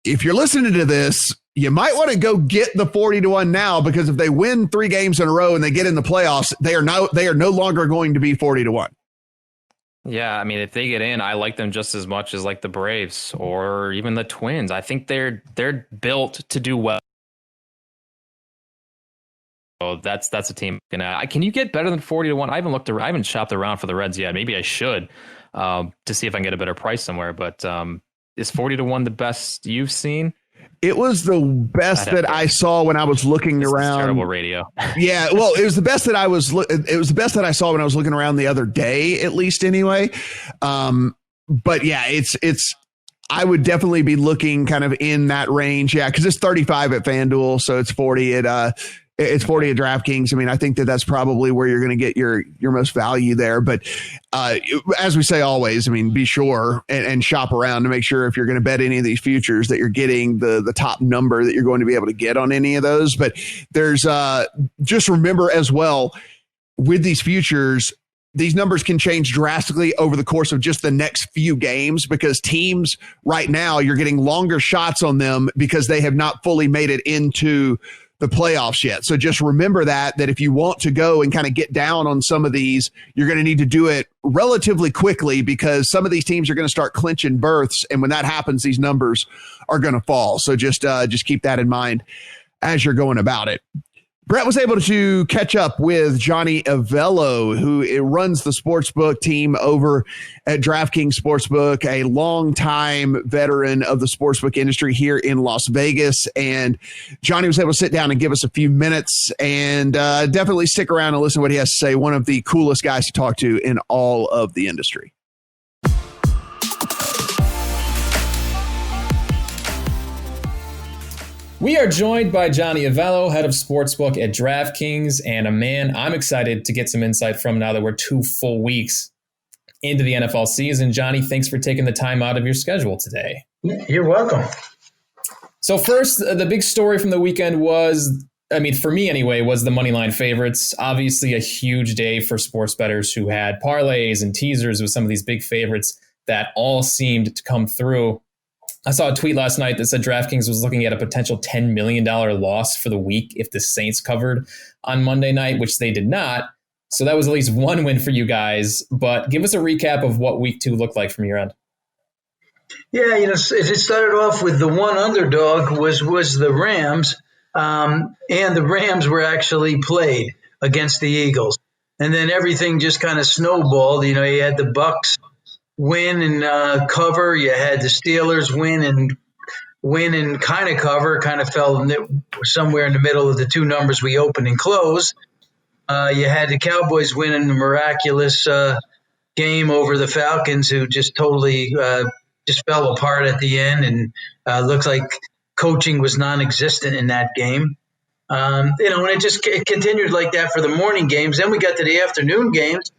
if you're listening to this, you might want to go get the 40 to 1 now, because if they win 3 games in a row and they get in the playoffs, they are no longer going to be 40 to 1. Yeah, I mean, if they get in, I like them just as much as like the Braves or even the Twins. I think they're built to do well. So that's a team. Can you get better than 40 to 1? I haven't shopped around for the Reds yet. Maybe I should to see if I can get a better price somewhere. But is 40 to 1 the best you've seen? It was the best that I saw when I was looking around. Terrible radio. Yeah, well, it was the best that I saw when I was looking around the other day, at least anyway. But yeah, it's. I would definitely be looking kind of in that range. Yeah, because it's 35 at FanDuel, so it's 40 at it's 40 at DraftKings. I mean, I think that's probably where you're going to get your most value there. But as we say always, I mean, be sure and shop around to make sure if you're going to bet any of these futures that you're getting the top number that you're going to be able to get on any of those. But there's just remember as well with these futures, these numbers can change drastically over the course of just the next few games, because teams right now, you're getting longer shots on them because they have not fully made it into the playoffs yet. So just remember that if you want to go and kind of get down on some of these, you're going to need to do it relatively quickly, because some of these teams are going to start clinching berths. And when that happens, these numbers are going to fall. So just keep that in mind as you're going about it. Brett was able to catch up with Johnny Avello, who runs the sportsbook team over at DraftKings Sportsbook, a longtime veteran of the sportsbook industry here in Las Vegas. And Johnny was able to sit down and give us a few minutes, and definitely stick around and listen to what he has to say. One of the coolest guys to talk to in all of the industry. We are joined by Johnny Avello, head of sportsbook at DraftKings, and a man I'm excited to get some insight from now that we're 2 full weeks into the NFL season. Johnny, thanks for taking the time out of your schedule today. You're welcome. So first, the big story from the weekend was, for me anyway, was the moneyline favorites. Obviously a huge day for sports bettors who had parlays and teasers with some of these big favorites that all seemed to come through. I saw a tweet last night that said DraftKings was looking at a potential $10 million loss for the week if the Saints covered on Monday night, which they did not. So that was at least one win for you guys. But give us a recap of what week 2 looked like from your end. Yeah, it started off with the one underdog was the Rams, and the Rams were actually played against the Eagles. And then everything just kind of snowballed. You had the Bucs win and cover. You had the Steelers win and kind of cover, kind of fell somewhere in the middle of the two numbers we opened and closed. You had the Cowboys win in the miraculous game over the Falcons, who just totally just fell apart at the end, and looked like coaching was non-existent in that game. And it continued like that for the morning games. Then we got to the afternoon games,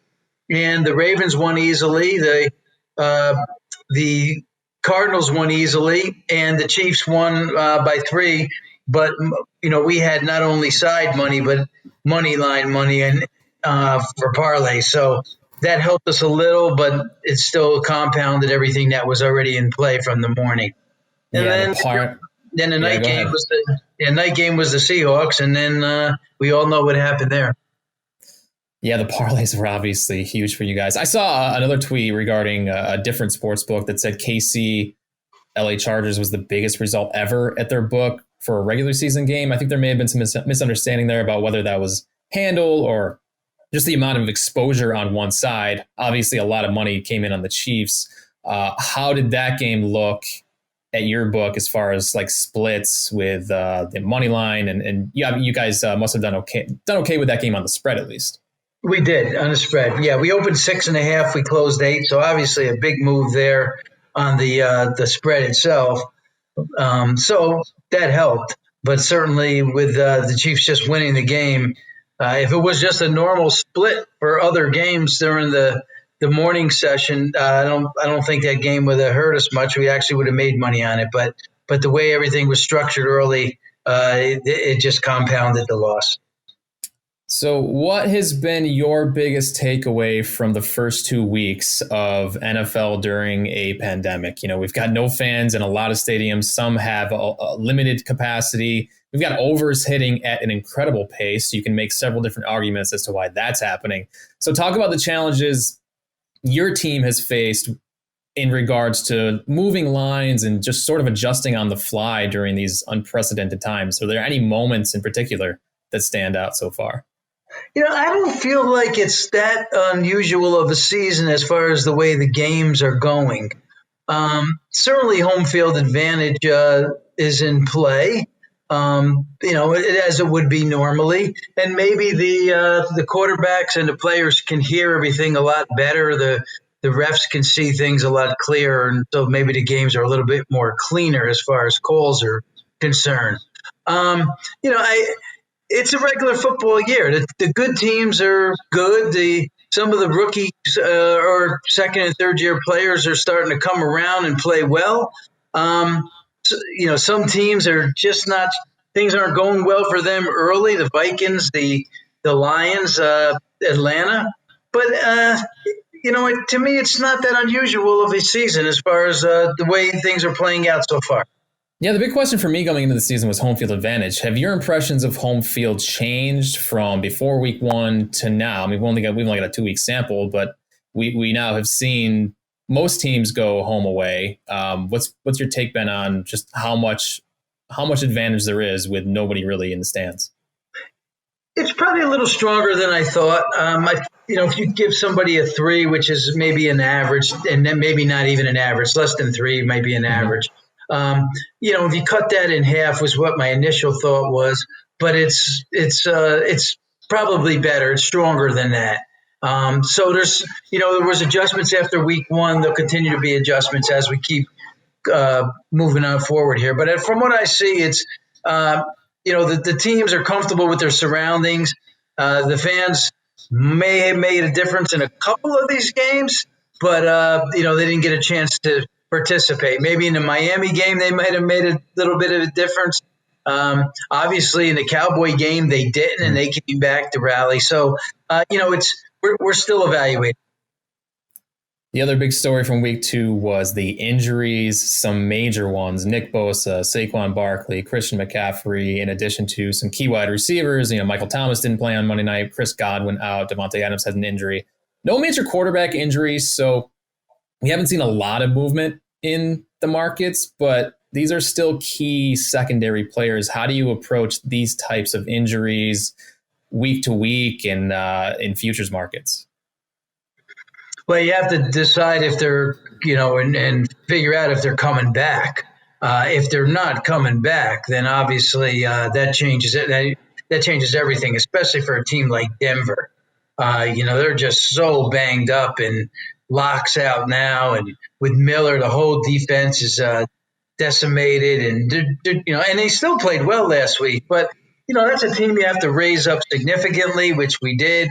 and the Ravens won easily. The Cardinals won easily, and the Chiefs won by 3. But we had not only side money but money line money and for parlay, so that helped us a little. But it still compounded everything that was already in play from the morning. And then the night game was the Seahawks, and then we all know what happened there. Yeah, the parlays were obviously huge for you guys. I saw another tweet regarding a different sports book that said KC LA Chargers was the biggest result ever at their book for a regular season game. I think there may have been some misunderstanding there about whether that was handle or just the amount of exposure on one side. Obviously, a lot of money came in on the Chiefs. How did that game look at your book as far as like splits with the money line? And you guys must have done okay with that game on the spread at least. We did on the spread. Yeah, we opened 6.5. We closed 8. So obviously a big move there on the spread itself. So that helped. But certainly with the Chiefs just winning the game, if it was just a normal split for other games during the morning session, I don't think that game would have hurt us much. We actually would have made money on it. But the way everything was structured early, it just compounded the loss. So what has been your biggest takeaway from the first 2 weeks of NFL during a pandemic? We've got no fans in a lot of stadiums. Some have a limited capacity. We've got overs hitting at an incredible pace. You can make several different arguments as to why that's happening. So talk about the challenges your team has faced in regards to moving lines and just sort of adjusting on the fly during these unprecedented times. Are there any moments in particular that stand out so far? I don't feel like it's that unusual of a season as far as the way the games are going. Certainly home field advantage is in play, as it would be normally. And maybe the quarterbacks and the players can hear everything a lot better. The refs can see things a lot clearer. And so maybe the games are a little bit more cleaner as far as calls are concerned. It's a regular football year. The good teams are good. Some of the rookies or second and third year players are starting to come around and play well. Some teams are just not. Things aren't going well for them early. The Vikings, the Lions, Atlanta. But to me, it's not that unusual of a season as far as the way things are playing out so far. Yeah, the big question for me going into the season was home field advantage. Have your impressions of home field changed from before week 1 to now? We've only got a 2-week sample, but we now have seen most teams go home away. What's your take, Ben, on just how much advantage there is with nobody really in the stands? It's probably a little stronger than I thought. If you give somebody a 3, which is maybe an average, and then maybe not even an average, less than 3 might be an average. If you cut that in half was what my initial thought was, but it's probably better. It's stronger than that. So there was adjustments after week 1. There'll continue to be adjustments as we keep moving on forward here. But from what I see, it's the teams are comfortable with their surroundings. The fans may have made a difference in a couple of these games, but they didn't get a chance to participate. Maybe in the Miami game, they might have made a little bit of a difference. Obviously, in the Cowboy game, they didn't, and they came back to rally. So, we're still evaluating. The other big story from week 2 was the injuries, some major ones: Nick Bosa, Saquon Barkley, Christian McCaffrey, in addition to some key wide receivers. Michael Thomas didn't play on Monday night. Chris Godwin out. Devontae Adams had an injury. No major quarterback injuries, so we haven't seen a lot of movement in the markets, but these are still key secondary players. How do you approach these types of injuries week to week and in futures markets? Well, you have to decide if they're, and figure out if they're coming back. If they're not coming back, then obviously that changes it. That changes everything, especially for a team like Denver. They're just so banged up and Locke's out now, and with Miller, the whole defense is decimated, and they still played well last week. But that's a team you have to raise up significantly, which we did.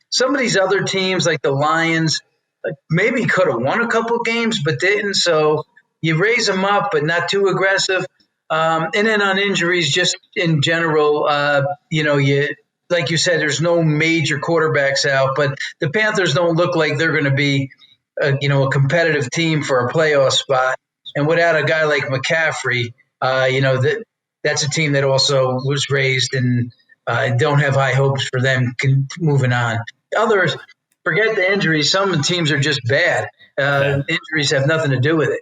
Some of these other teams, like the Lions, maybe could have won a couple games, but didn't. So you raise them up, but not too aggressive. And then on injuries, just in general, like you said, there's no major quarterbacks out, but the Panthers don't look like they're going to be, a competitive team for a playoff spot. And without a guy like McCaffrey, that's a team that also was raised and don't have high hopes for them moving on. Others, forget the injuries. Some teams are just bad. Injuries have nothing to do with it.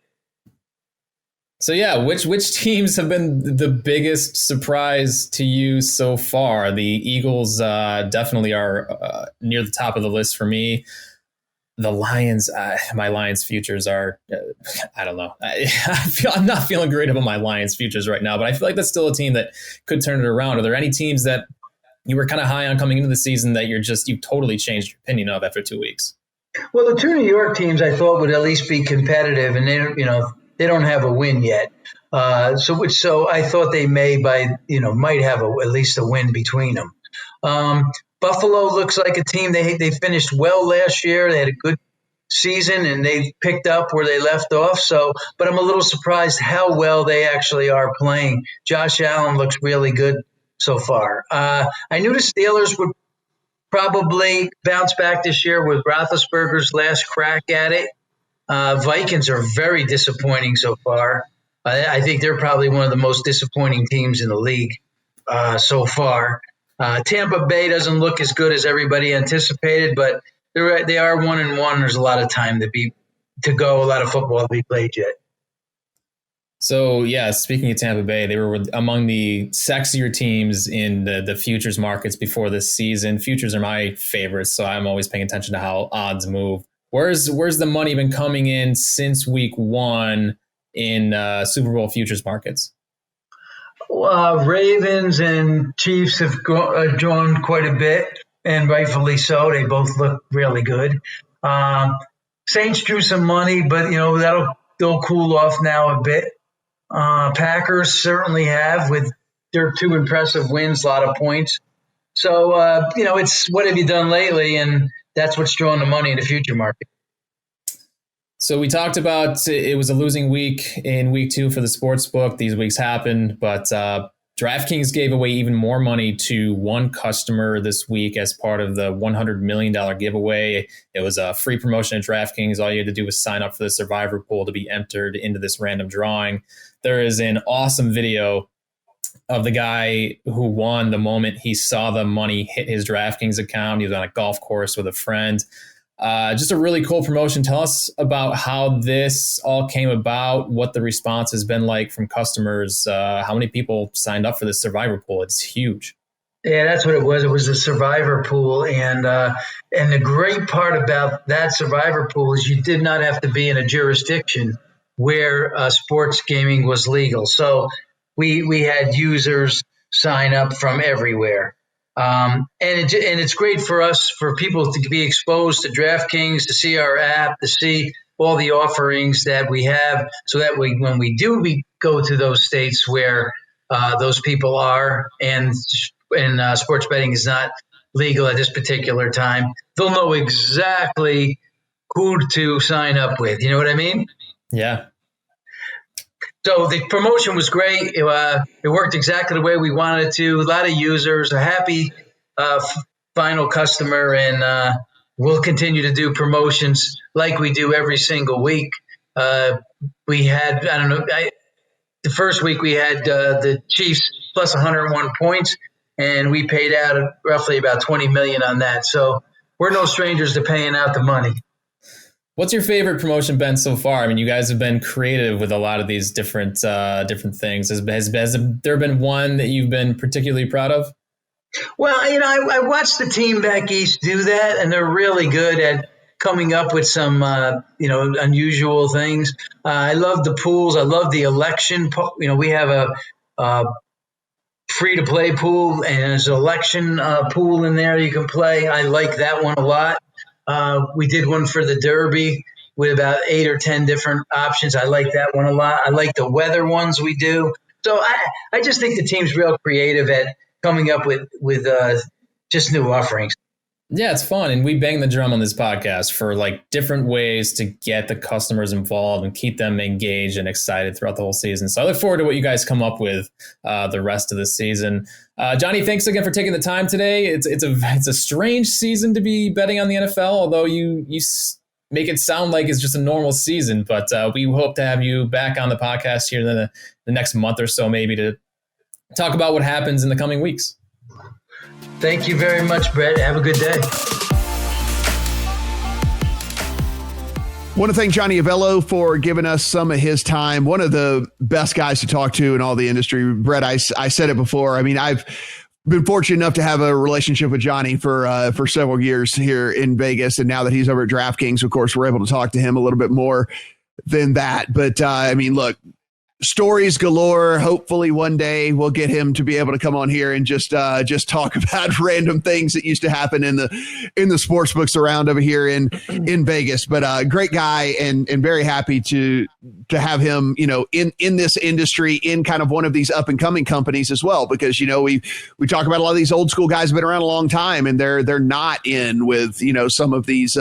So yeah, which teams have been the biggest surprise to you so far? The Eagles definitely are near the top of the list for me. The Lions, my Lions futures are, I don't know. I'm not feeling great about my Lions futures right now, but I feel like that's still a team that could turn it around. Are there any teams that you were kind of high on coming into the season that you totally changed your opinion of after 2 weeks? Well, the 2 New York teams I thought would at least be competitive, and they don't have a win yet. So I thought they might have at least a win between them. Buffalo looks like a team. They finished well last year. They had a good season, and they picked up where they left off. But I'm a little surprised how well they actually are playing. Josh Allen looks really good so far. I knew the Steelers would probably bounce back this year with Roethlisberger's last crack at it. Vikings are very disappointing so far. I think they're probably one of the most disappointing teams in the league so far. Tampa Bay doesn't look as good as everybody anticipated, but they are 1-1. There's a lot of time to go, a lot of football to be played yet. So, yeah, speaking of Tampa Bay, they were among the sexier teams in the futures markets before this season. Futures are my favorites, so I'm always paying attention to how odds move. Where's the money been coming in since week 1 in Super Bowl futures markets? Ravens and Chiefs have drawn quite a bit, and rightfully so. They both look really good. Saints drew some money, but they'll cool off now a bit. Packers certainly have, with their 2 impressive wins, a lot of points. So it's what have you done lately, and that's what's drawing the money in the future market. So we talked about it was a losing week in week 2 for the sportsbook. These weeks happened, but DraftKings gave away even more money to one customer this week as part of the $100 million giveaway. It was a free promotion at DraftKings. All you had to do was sign up for the survivor pool to be entered into this random drawing. There is an awesome video of the guy who won the moment he saw the money hit his DraftKings account. He was on a golf course with a friend. Just a really cool promotion. Tell us about how this all came about, what the response has been like from customers, how many people signed up for this survivor pool. It's huge. Yeah, that's what it was. It was a survivor pool, and the great part about that survivor pool is you did not have to be in a jurisdiction where sports gaming was legal. So we had users sign up from everywhere, and it's great for us, for people to be exposed to DraftKings, to see our app, to see all the offerings that we have, so that when we go to those states where those people are, and sports betting is not legal at this particular time, they'll know exactly who to sign up with. You know what I mean? Yeah. So the promotion was great. It worked exactly the way we wanted it to. A lot of users, a happy final customer, and we'll continue to do promotions like we do every single week. We had, the first week we had the Chiefs plus 101 points, and we paid out roughly about $20 million on that. So we're no strangers to paying out the money. What's your favorite promotion been so far? I mean, you guys have been creative with a lot of these different things. Has there been one that you've been particularly proud of? Well, I watched the team back east do that, and they're really good at coming up with some, unusual things. I love the pools. I love the election. We have a free-to-play pool, and there's an election pool in there you can play. I like that one a lot. We did one for the Derby with about 8 or 10 different options. I like that one a lot. I like the weather ones we do. So I just think the team's real creative at coming up with just new offerings. Yeah, it's fun. And we bang the drum on this podcast for like different ways to get the customers involved and keep them engaged and excited throughout the whole season. So I look forward to what you guys come up with the rest of the season. Johnny, thanks again for taking the time today. It's a strange season to be betting on the NFL, although you make it sound like it's just a normal season. But we hope to have you back on the podcast here in the next month or so, maybe, to talk about what happens in the coming weeks. Thank you very much, Brett. Have a good day. Want to thank Johnny Avello for giving us some of his time. One of the best guys to talk to in all the industry. Brett, I said it before. I mean, I've been fortunate enough to have a relationship with Johnny for several years here in Vegas. And now that he's over at DraftKings, of course, we're able to talk to him a little bit more than that. But look, stories galore. Hopefully one day we'll get him to be able to come on here and just talk about random things that used to happen in the sports books around over here in Vegas. But great guy, and very happy to have him, in this industry, in kind of one of these up and coming companies as well, because, we talk about a lot of these old school guys have been around a long time, and they're not in with, some of these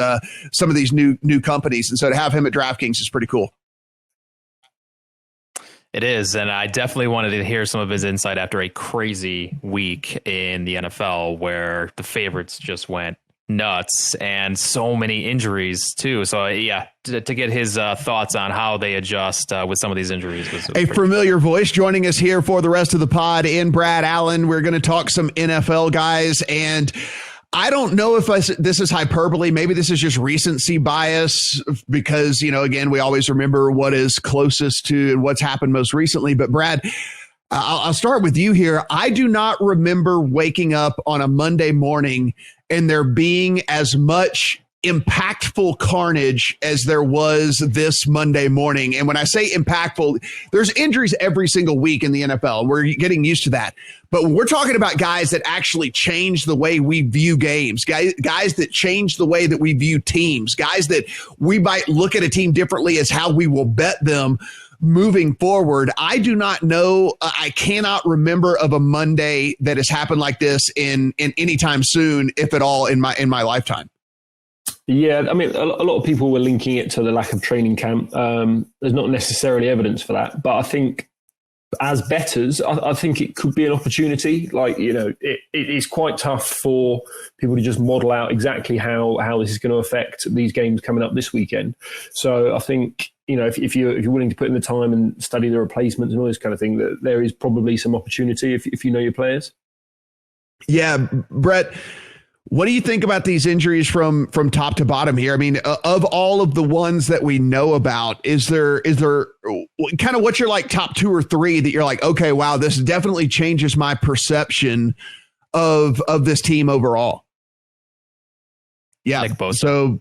new companies. And so to have him at DraftKings is pretty cool. It is, and I definitely wanted to hear some of his insight after a crazy week in the NFL where the favorites just went nuts and so many injuries too. So yeah, to get his thoughts on how they adjust with some of these injuries was a familiar voice joining us here for the rest of the pod in Brad Allen. We're going to talk some NFL guys, and I don't know if this is hyperbole. Maybe this is just recency bias because, again, we always remember what is closest to what's happened most recently. But Brad, I'll start with you here. I do not remember waking up on a Monday morning and there being as much impactful carnage as there was this Monday morning. And when I say impactful, there's injuries every single week in the NFL. We're getting used to that. But when we're talking about guys that actually change the way we view games, guys that change the way that we view teams, guys that we might look at a team differently as how we will bet them moving forward. I do not know. I cannot remember of a Monday that has happened like this in any time soon, if at all, in my lifetime. Yeah, I mean, a lot of people were linking it to the lack of training camp. There's not necessarily evidence for that, but I think as bettors, I think it could be an opportunity. Like, it is quite tough for people to just model out exactly how this is going to affect these games coming up this weekend. So I think, if you're willing to put in the time and study the replacements and all this kind of thing, that there is probably some opportunity if you know your players. Yeah, Brett, what do you think about these injuries from top to bottom here? I mean, of all of the ones that we know about, is there kind of what's your like top 2 or 3 that you're like, okay, wow, this definitely changes my perception of this team overall. Yeah. Nick Bosa. So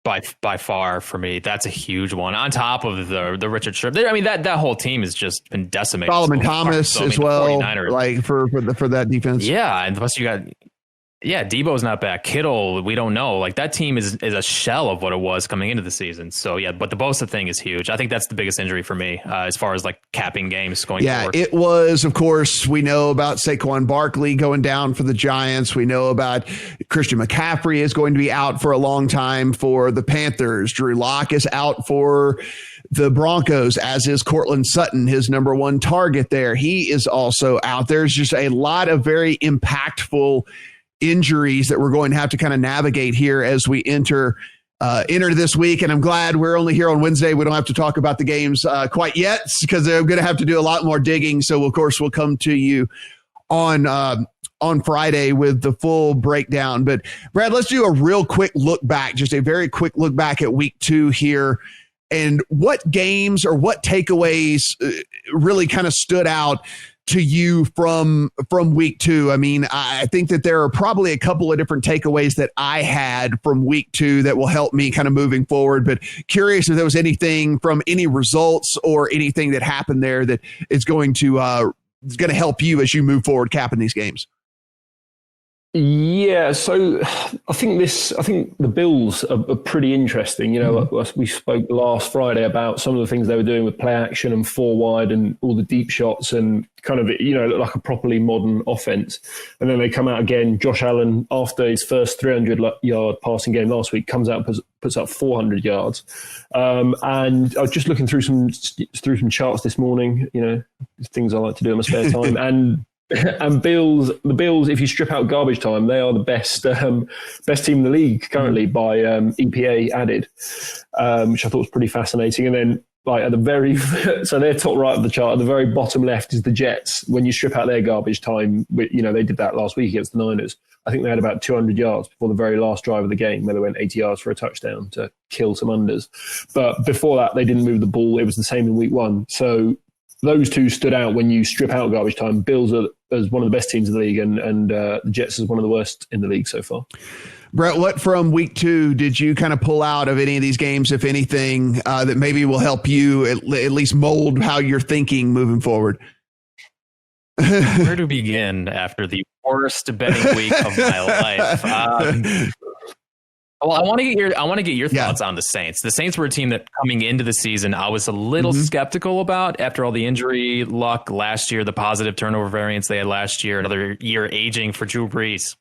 by far for me, that's a huge one. On top of the Richard Sherman, I mean that whole team has just been decimated. Solomon Thomas as well, like for that defense. Yeah, and plus you got Debo's not back. Kittle, we don't know. Like that team is a shell of what it was coming into the season. So yeah, but the Bosa thing is huge. I think that's the biggest injury for me as far as like capping games going forward. Yeah, it was. Of course, we know about Saquon Barkley going down for the Giants. We know about Christian McCaffrey is going to be out for a long time for the Panthers. Drew Lock is out for the Broncos, as is Cortland Sutton, his number one target there. He is also out. There's just a lot of very impactful injuries that we're going to have to kind of navigate here as we enter this week. And I'm glad we're only here on Wednesday. We don't have to talk about the games quite yet, because I'm going to have to do a lot more digging. So of course we'll come to you on Friday with the full breakdown. But Brad, let's do a real quick look back, just a very quick look back at week 2 here. And what games or what takeaways really kind of stood out to you from week 2? I mean, I think that there are probably a couple of different takeaways that I had from week 2 that will help me kind of moving forward, but curious if there was anything from any results or anything that happened there that is going to help you as you move forward capping these games. Yeah, so I think the Bills are pretty interesting. You know, we spoke last Friday about some of the things they were doing with play action and 4 wide and all the deep shots and kind of, you know, like a properly modern offense. And then they come out again. Josh Allen, after his first 300-yard passing game last week, comes out and puts up 400 yards. And I was just looking through some charts this morning, you know, things I like to do in my spare time. And the Bills, if you strip out garbage time, they are the best team in the league currently by EPA added, which I thought was pretty fascinating. And then, like at the very, so they're top right of the chart. At the very bottom left is the Jets. When you strip out their garbage time, you know, they did that last week against the Niners. I think they had about 200 yards before the very last drive of the game, where they went 80 yards for a touchdown to kill some unders. But before that, they didn't move the ball. It was the same in week 1. So those two stood out when you strip out garbage time. Bills are as one of the best teams in the league, and the Jets is one of the worst in the league so far. Brett, what from week 2 did you kind of pull out of any of these games, if anything, that maybe will help you at least mold how you're thinking moving forward? Where to begin after the worst betting week of my life? Well, I want to get your thoughts on the Saints. The Saints were a team that coming into the season, I was a little skeptical about after all the injury luck last year, the positive turnover variance they had last year, another year aging for Drew Brees.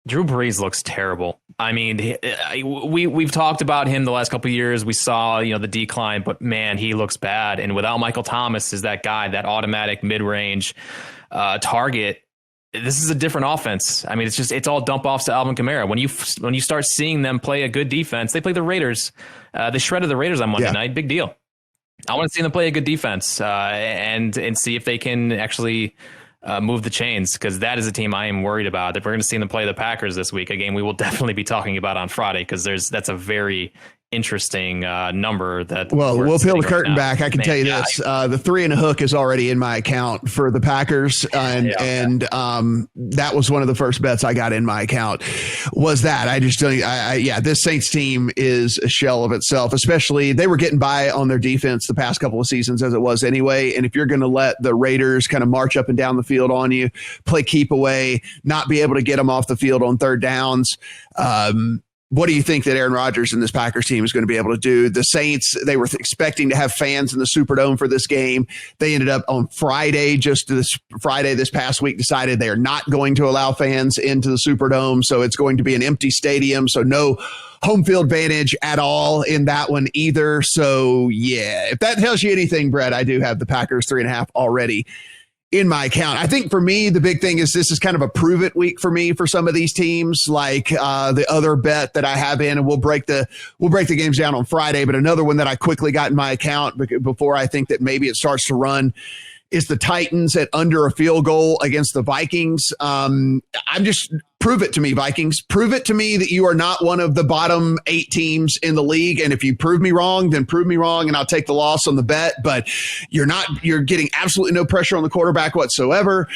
Drew Brees looks terrible. I mean, we've talked about him the last couple of years. We saw, you know, the decline, but man, he looks bad. And without Michael Thomas as that guy, that automatic mid-range target, this is a different offense. I mean, it's all dump offs to Alvin Kamara. When you start seeing them play a good defense, they play the Raiders. They shredded the Raiders on Monday night. Big deal. I want to see them play a good defense and see if they can actually move the chains, because that is a team I am worried about. If we're going to see them play the Packers this week, a game we will definitely be talking about on Friday, because that's a very interesting number. We'll peel the curtain back. I can tell you this: the 3 and a hook is already in my account for the Packers, and that was one of the first bets I got in my account. Was that I just don't? This Saints team is a shell of itself. Especially they were getting by on their defense the past couple of seasons as it was anyway. And if you're going to let the Raiders kind of march up and down the field on you, play keep away, not be able to get them off the field on third downs. What do you think that Aaron Rodgers and this Packers team is going to be able to do? The Saints, they were expecting to have fans in the Superdome for this game. They ended up on Friday, this past week, decided they are not going to allow fans into the Superdome. So it's going to be an empty stadium. So no home field advantage at all in that one either. So yeah, if that tells you anything, Brett, I do have the Packers 3.5 already in my account. I think for me, the big thing is this is kind of a prove it week for me for some of these teams, like the other bet that I have in, and we'll break the games down on Friday. But another one that I quickly got in my account before I think that maybe it starts to run is the Titans at under a field goal against the Vikings. I'm just prove it to me, Vikings. Prove it to me that you are not one of the bottom 8 teams in the league. And if you prove me wrong, then prove me wrong, and I'll take the loss on the bet. But you're getting absolutely no pressure on the quarterback whatsoever.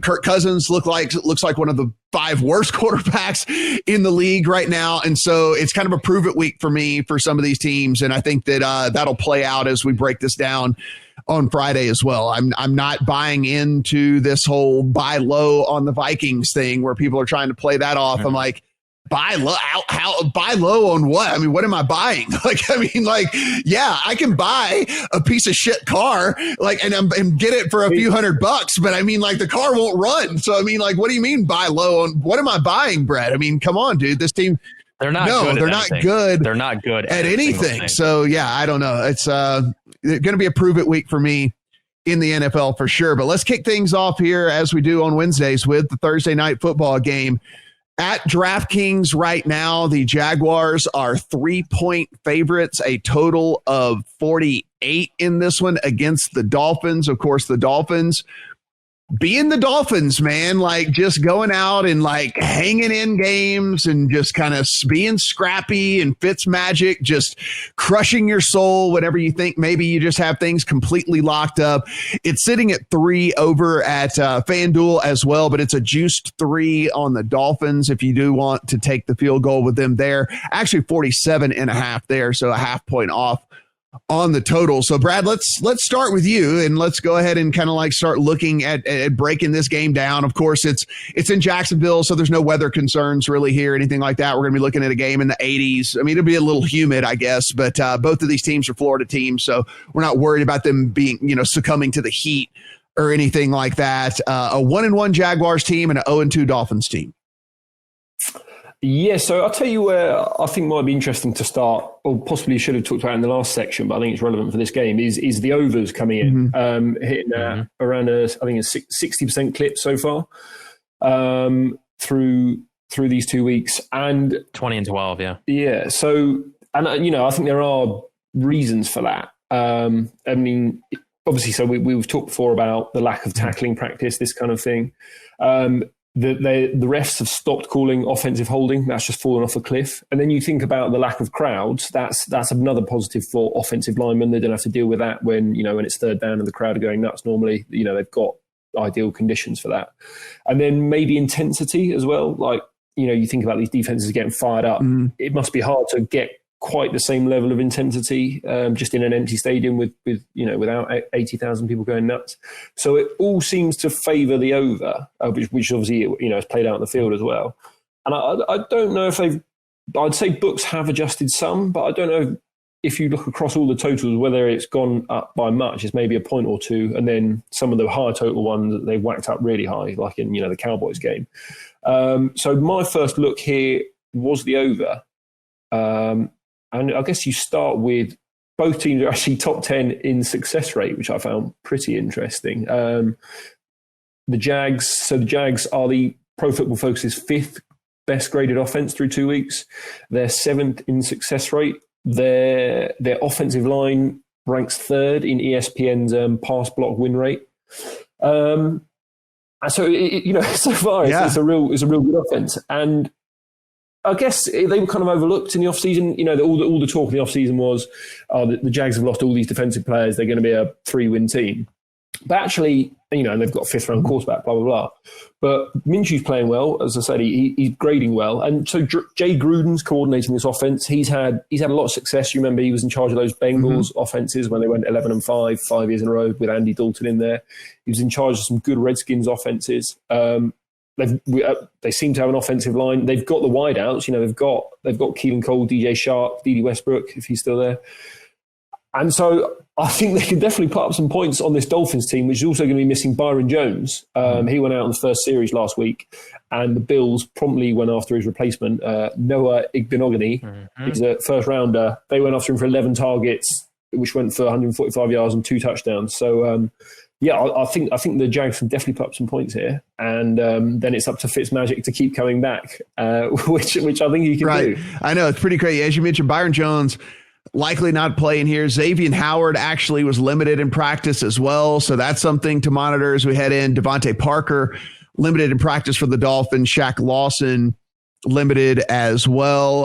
Kirk Cousins looks like one of the 5 worst quarterbacks in the league right now. And so it's kind of a prove it week for me for some of these teams. And I think that that'll play out as we break this down on Friday as well. I'm not buying into this whole buy low on the Vikings thing where people are trying to play that off. I'm like, buy low? Buy low on what? I mean, what am I buying? Yeah, I can buy a piece of shit car, and get it for a few $100, but I mean, the car won't run. So I mean, what do you mean buy low on? What am I buying, Brett? I mean, come on, dude. This team. They're not good. They're not good at anything. So yeah, I don't know. It's going to be a prove it week for me in the NFL for sure. But let's kick things off here as we do on Wednesdays with the Thursday night football game. At DraftKings right now, the Jaguars are 3-point favorites, a total of 48 in this one against the Dolphins. Of course, the Dolphins being the Dolphins, man, just going out and hanging in games and just kind of being scrappy and Fitzmagic, just crushing your soul whenever you think maybe you just have things completely locked up. It's sitting at 3 over at FanDuel as well, but it's a juiced 3 on the Dolphins if you do want to take the field goal with them there. Actually 47.5 there, so a half point off on the total. So Brad, let's start with you and let's go ahead and kind of start looking at breaking this game down. Of course, it's in Jacksonville, so there's no weather concerns really here, anything like that. We're going to be looking at a game in the 80s. I mean, it'll be a little humid, I guess, but both of these teams are Florida teams, so we're not worried about them being, succumbing to the heat or anything like that. A 1-1 Jaguars team and an 0-2 Dolphins team. Yeah, so I'll tell you where I think might be interesting to start, or possibly should have talked about in the last section, but I think it's relevant for this game, is the overs coming in, hitting around a 60% clip so far through these 2 weeks. And 20 and 12, yeah. Yeah, so, and I think there are reasons for that. I mean, obviously, so we've talked before about the lack of tackling practice, this kind of thing. The refs have stopped calling offensive holding. That's just fallen off a cliff. And then you think about the lack of crowds. That's another positive for offensive linemen. They don't have to deal with that when it's third down and the crowd are going nuts. Normally, they've got ideal conditions for that. And then maybe intensity as well. You think about these defenses getting fired up. It must be hard to get quite the same level of intensity just in an empty stadium with without 80,000 people going nuts. So it all seems to favour the over, which obviously has played out in the field as well. And I don't know if I'd say books have adjusted some, but I don't know if you look across all the totals whether it's gone up by much. It's maybe a point or two, and then some of the higher total ones that they've whacked up really high, like in the Cowboys game. So my first look here was the over. And I guess you start with both teams are actually top 10 in success rate, which I found pretty interesting. The Jags are the Pro Football Focus's 5th best graded offense through 2 weeks. They're 7th in success rate. Their offensive line ranks 3rd in ESPN's pass block win rate. So so far it's a real good offense. And I guess they were kind of overlooked in the offseason. All the talk in the offseason was the Jags have lost all these defensive players. They're going to be a 3-win team. But actually, and they've got a 5th-round quarterback, blah, blah, blah. But Minshew's playing well. As I said, he's grading well. And so Jay Gruden's coordinating this offense. He's had a lot of success. You remember he was in charge of those Bengals offenses when they went 11-5, 5 years in a row with Andy Dalton in there. He was in charge of some good Redskins offenses. They seem to have an offensive line. They've got the wideouts. They've got Keelan Cole, DJ Shark, Dede Westbrook, if he's still there. And so I think they can definitely put up some points on this Dolphins team, which is also going to be missing Byron Jones. He went out in the first series last week, and the Bills promptly went after his replacement, Noah Igbenogany. He's a first rounder. They went after him for 11 targets, which went for 145 yards and 2 touchdowns. So, I think the Jags can definitely put up some points here, and then it's up to Fitzmagic to keep coming back, which I think he can do. I know, it's pretty crazy. As you mentioned, Byron Jones likely not playing here. Xavier Howard actually was limited in practice as well, so that's something to monitor as we head in. Devontae Parker limited in practice for the Dolphins. Shaq Lawson limited as well.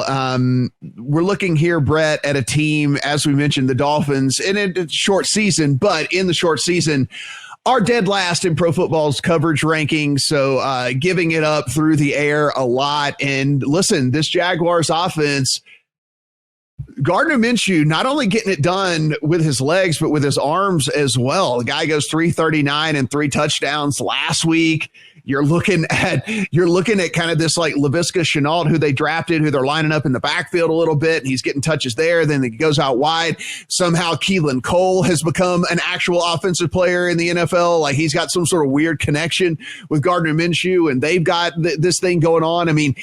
We're looking here, Brett, at a team, as we mentioned, the Dolphins, in a short season, but in the short season, are dead last in Pro Football's coverage rankings, so giving it up through the air a lot. And listen, this Jaguars offense, Gardner Minshew not only getting it done with his legs, but with his arms as well. The guy goes 339 and 3 touchdowns last week. You're looking at kind of this like Laviska Shenault, who they drafted, who they're lining up in the backfield a little bit. And he's getting touches there. Then he goes out wide. Somehow Keelan Cole has become an actual offensive player in the NFL. Like he's got some sort of weird connection with Gardner Minshew, and they've got this thing going on. I mean,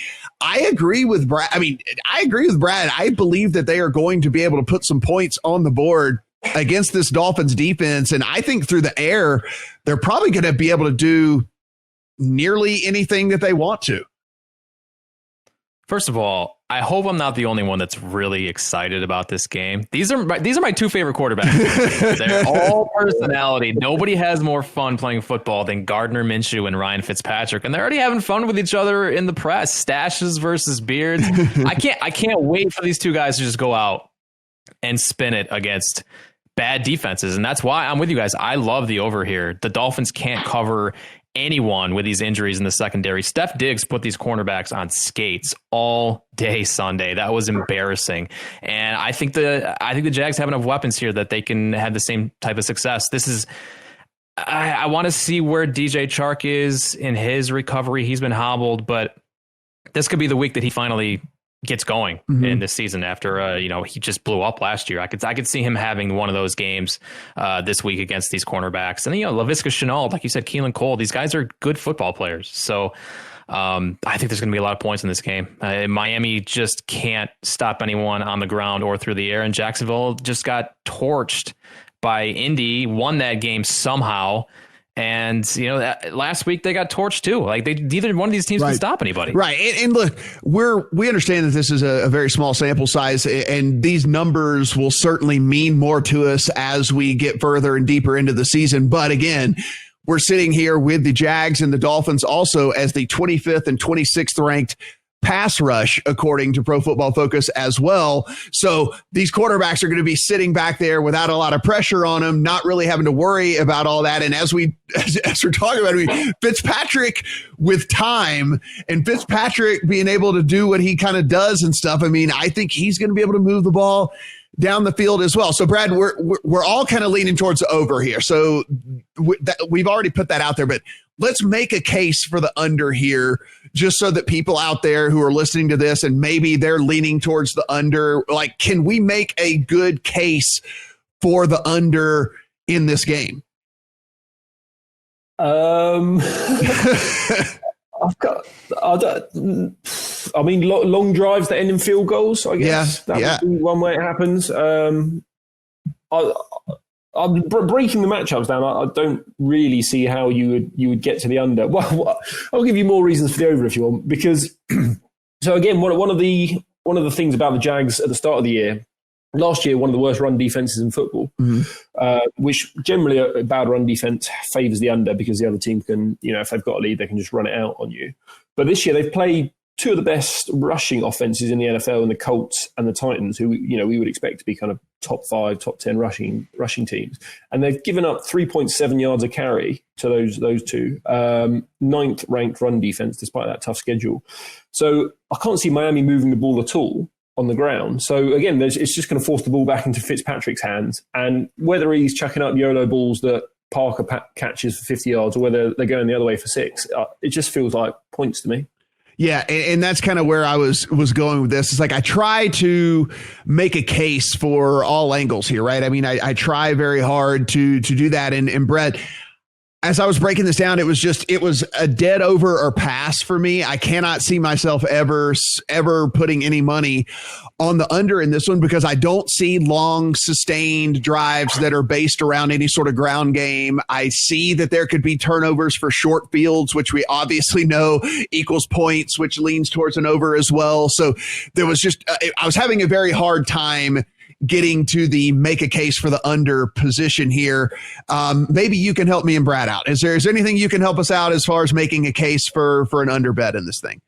I agree with Brad. I believe that they are going to be able to put some points on the board against this Dolphins defense. And I think through the air, they're probably going to be able to do nearly anything that they want to. First of all, I hope I'm not the only one that's really excited about this game. These are my 2 favorite quarterbacks. They're all personality. Nobody has more fun playing football than Gardner Minshew and Ryan Fitzpatrick, and they're already having fun with each other in the press. Stashes versus beards. I can't wait for these two guys to just go out and spin it against bad defenses, and that's why I'm with you guys. I love the over here. The Dolphins can't cover anyone with these injuries in the secondary. Steph Diggs put these cornerbacks on skates all day Sunday. That was embarrassing. And I think the Jags have enough weapons here that they can have the same type of success. I want to see where DJ Chark is in his recovery. He's been hobbled, but this could be the week that he finally gets going in this season after, he just blew up last year. I could see him having one of those games this week against these cornerbacks. And, Laviska Shenault, like you said, Keelan Cole, these guys are good football players. So I think there's going to be a lot of points in this game. Miami just can't stop anyone on the ground or through the air. And Jacksonville just got torched by Indy, won that game somehow. And, last week they got torched too. Like neither one of these teams can stop anybody. Right. And look, we understand that this is a very small sample size, and these numbers will certainly mean more to us as we get further and deeper into the season. But again, we're sitting here with the Jags and the Dolphins also as the 25th and 26th ranked pass rush, according to Pro Football Focus as well. So these quarterbacks are going to be sitting back there without a lot of pressure on them, not really having to worry about all that. And as we're talking about, Fitzpatrick with time and Fitzpatrick being able to do what he kind of does and stuff. I mean, I think he's going to be able to move the ball down the field as well. So Brad, we're all kind of leaning towards the over here. So we've already put that out there, but let's make a case for the under here, just so that people out there who are listening to this and maybe they're leaning towards the under, like, can we make a good case for the under in this game? Long drives that end in field goals, I guess. That would be one way it happens. I'm breaking the matchups down. I don't really see how you would get to the under. Well, I'll give you more reasons for the over if you want, because so again, one of the things about the Jags at the start of the year, last year, one of the worst run defenses in football, which generally a bad run defense favors the under because the other team can, if they've got a lead, they can just run it out on you. But this year they've played two of the best rushing offenses in the NFL, in the Colts and the Titans, who we would expect to be kind of top 5, top 10 rushing teams, and they've given up 3.7 yards a carry to those two. 9th ranked run defense despite that tough schedule. So I can't see Miami moving the ball at all on the ground. So again, it's just going to force the ball back into Fitzpatrick's hands, and whether he's chucking up YOLO balls that Parker catches for 50 yards or whether they're going the other way for 6, it just feels like points to me. Yeah, and that's kind of where I was going with this. It's like I try to make a case for all angles here, right? I mean, I try very hard to do that. And Brett, as I was breaking this down, it was a dead over or pass for me. I cannot see myself ever putting any money on the under in this one because I don't see long sustained drives that are based around any sort of ground game. I see that there could be turnovers for short fields, which we obviously know equals points, which leans towards an over as well. So there was I was having a very hard time getting to the make a case for the under position here. Maybe you can help me and Brad out. Is there anything you can help us out as far as making a case for an under bet in this thing?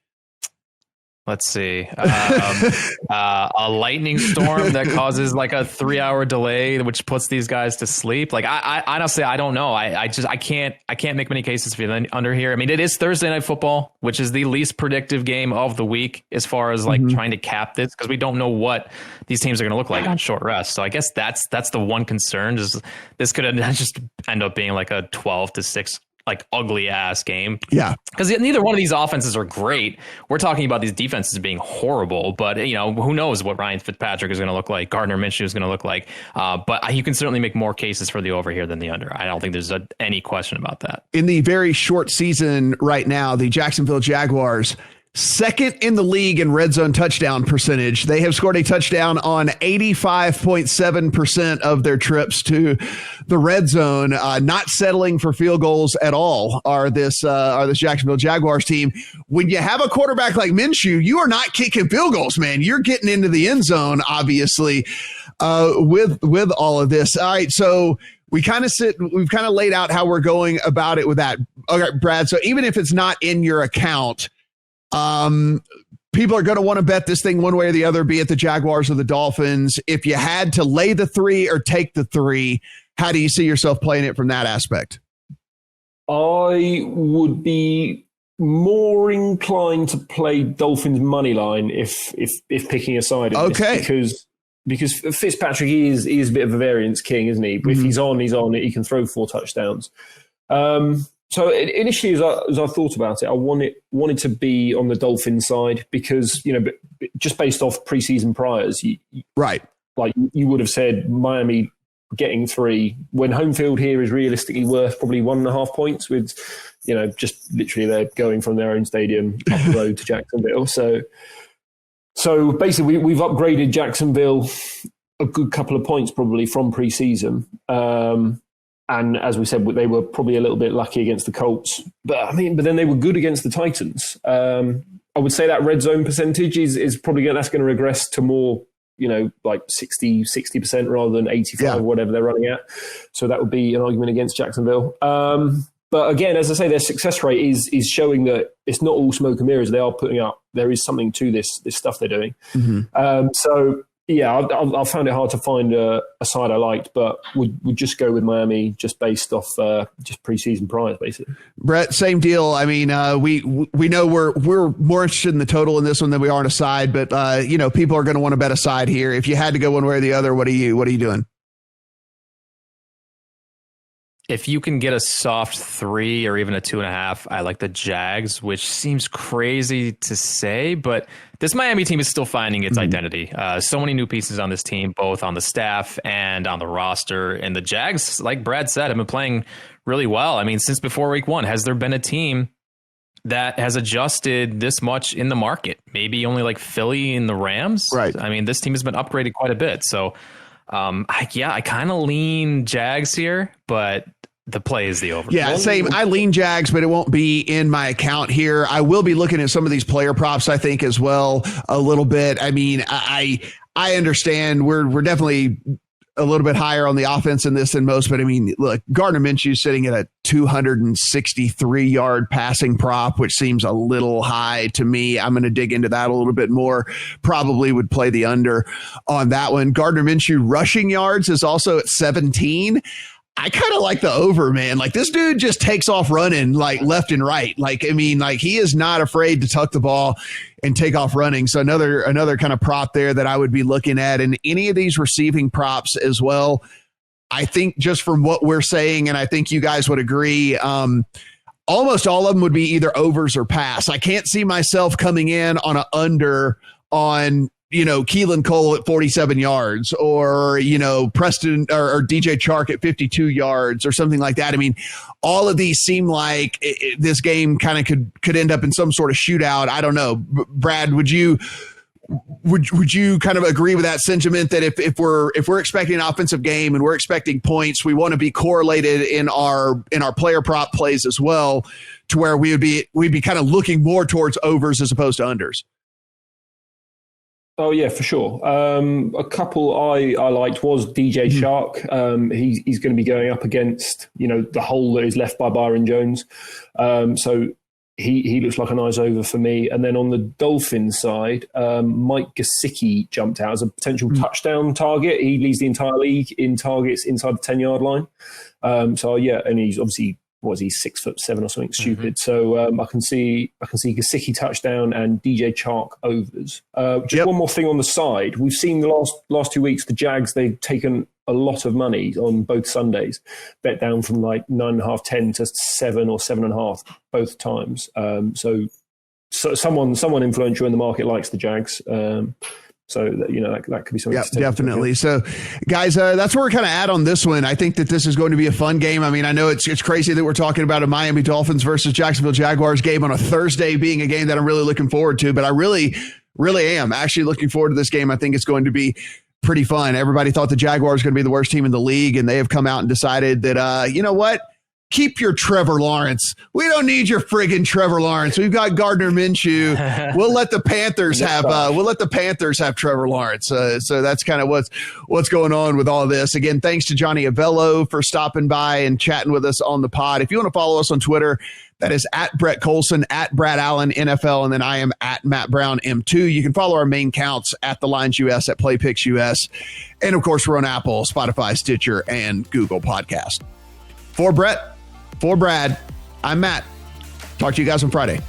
Let's see. A lightning storm that causes like a 3-hour delay, which puts these guys to sleep. Like I honestly, I don't know. I can't make many cases for the under here. I mean, it is Thursday Night Football, which is the least predictive game of the week as far as like trying to cap this, because we don't know what these teams are going to look like on short rest. So I guess that's the one concern. Is this could just end up being like a 12-6 like ugly ass game. Yeah. Because neither one of these offenses are great. We're talking about these defenses being horrible, but who knows what Ryan Fitzpatrick is going to look like, Gardner Minshew is going to look like. But you can certainly make more cases for the over here than the under. I don't think there's any question about that. In the very short season right now, the Jacksonville Jaguars, second in the league in red zone touchdown percentage. They have scored a touchdown on 85.7% of their trips to the red zone. Not settling for field goals at all are this Jacksonville Jaguars team. When you have a quarterback like Minshew, you are not kicking field goals, man. You're getting into the end zone, obviously, with all of this. All right, so we've kind of laid out how we're going about it with that. Okay, Brad, so even if it's not in your account, people are going to want to bet this thing one way or the other, be it the Jaguars or the Dolphins. If you had to lay the 3 or take the 3, how do you see yourself playing it from that aspect? I would be more inclined to play Dolphins money line if picking a side. Okay. Because Fitzpatrick is a bit of a variance king, isn't he? If he's on, he can throw 4 touchdowns. So initially, as I thought about it, I wanted to be on the Dolphins side because, just based off preseason priors, right? Like you would have said, Miami getting 3 when home field here is realistically worth probably 1.5 points. With, just literally they're going from their own stadium up the road to Jacksonville. So basically, we've upgraded Jacksonville a good couple of points probably from preseason. And as we said, they were probably a little bit lucky against the Colts. But then they were good against the Titans. I would say that red zone percentage is probably that's going to regress to more, like 60% rather than 85 or whatever they're running at. So that would be an argument against Jacksonville. But again, as I say, their success rate is showing that it's not all smoke and mirrors. They are putting up, there is something to this stuff they're doing. So yeah, I found it hard to find a side I liked, but would just go with Miami just based off just preseason priors, basically. Brett, same deal. I mean, we know we're more interested in the total in this one than we are on a side, but people are going to want to bet a side here. If you had to go one way or the other, what are you doing? If you can get a soft 3 or even a 2.5, I like the Jags, which seems crazy to say, but this Miami team is still finding its identity. So many new pieces on this team, both on the staff and on the roster. And the Jags, like Brad said, have been playing really well. I mean, since before week 1, has there been a team that has adjusted this much in the market? Maybe only like Philly and the Rams. Right. I mean, this team has been upgraded quite a bit. So I kind of lean Jags here, but the play is the over. Yeah, same. I lean Jags, but it won't be in my account here. I will be looking at some of these player props, I think, as well a little bit. I mean, I understand we're definitely a little bit higher on the offense in this than most, but I mean, look, Gardner Minshew sitting at a 263-yard passing prop, which seems a little high to me. I'm going to dig into that a little bit more. Probably would play the under on that one. Gardner Minshew rushing yards is also at 17. I kind of like the over, man. Like, this dude just takes off running like left and right. Like, I mean, like, he is not afraid to tuck the ball and take off running. So another kind of prop there that I would be looking at. And any of these receiving props as well, I think just from what we're saying, and I think you guys would agree, almost all of them would be either overs or pass. I can't see myself coming in on an under on, Keelan Cole at 47 yards or, Preston or DJ Chark at 52 yards or something like that. I mean, all of these seem like this game kind of could end up in some sort of shootout. I don't know. Brad, would you kind of agree with that sentiment that if we're expecting an offensive game and we're expecting points, we want to be correlated in our player prop plays as well, to where we'd be kind of looking more towards overs as opposed to unders? Oh yeah, for sure. A couple I liked was DJ Shark. He's going to be going up against the hole that is left by Byron Jones. So he looks like a nice over for me. And then on the Dolphins side, Mike Gesicki jumped out as a potential touchdown target. He leads the entire league in targets inside the 10-yard line. So yeah, and he's obviously, what is he, 6'7" or something stupid? So I can see Gesicki touchdown and DJ Chark overs. Just one more thing on the side. We've seen the last 2 weeks, the Jags, they've taken a lot of money on both Sundays, bet down from like 9.5, 10 to 7 or 7.5 both times. So someone influential in the market likes the Jags. So that could be something. Yeah, definitely. So, guys, that's where we're kind of at on this one. I think that this is going to be a fun game. I mean, I know it's crazy that we're talking about a Miami Dolphins versus Jacksonville Jaguars game on a Thursday, being a game that I'm really looking forward to. But I really, really am actually looking forward to this game. I think it's going to be pretty fun. Everybody thought the Jaguars were going to be the worst team in the league, and they have come out and decided that, you know what? Keep your Trevor Lawrence. We don't need your friggin' Trevor Lawrence. We've got Gardner Minshew. We'll let the Panthers have Trevor Lawrence. So that's kind of what's going on with all this. Again, thanks to Johnny Avello for stopping by and chatting with us on the pod. If you want to follow us on Twitter, that is at Brett Collson, at Brad Allen NFL, and then I am at Matt Brown M2. You can follow our main counts at The Lines US, at PlayPicks US, and of course we're on Apple, Spotify, Stitcher, and Google Podcast. For Brett, for Brad, I'm Matt. Talk to you guys on Friday.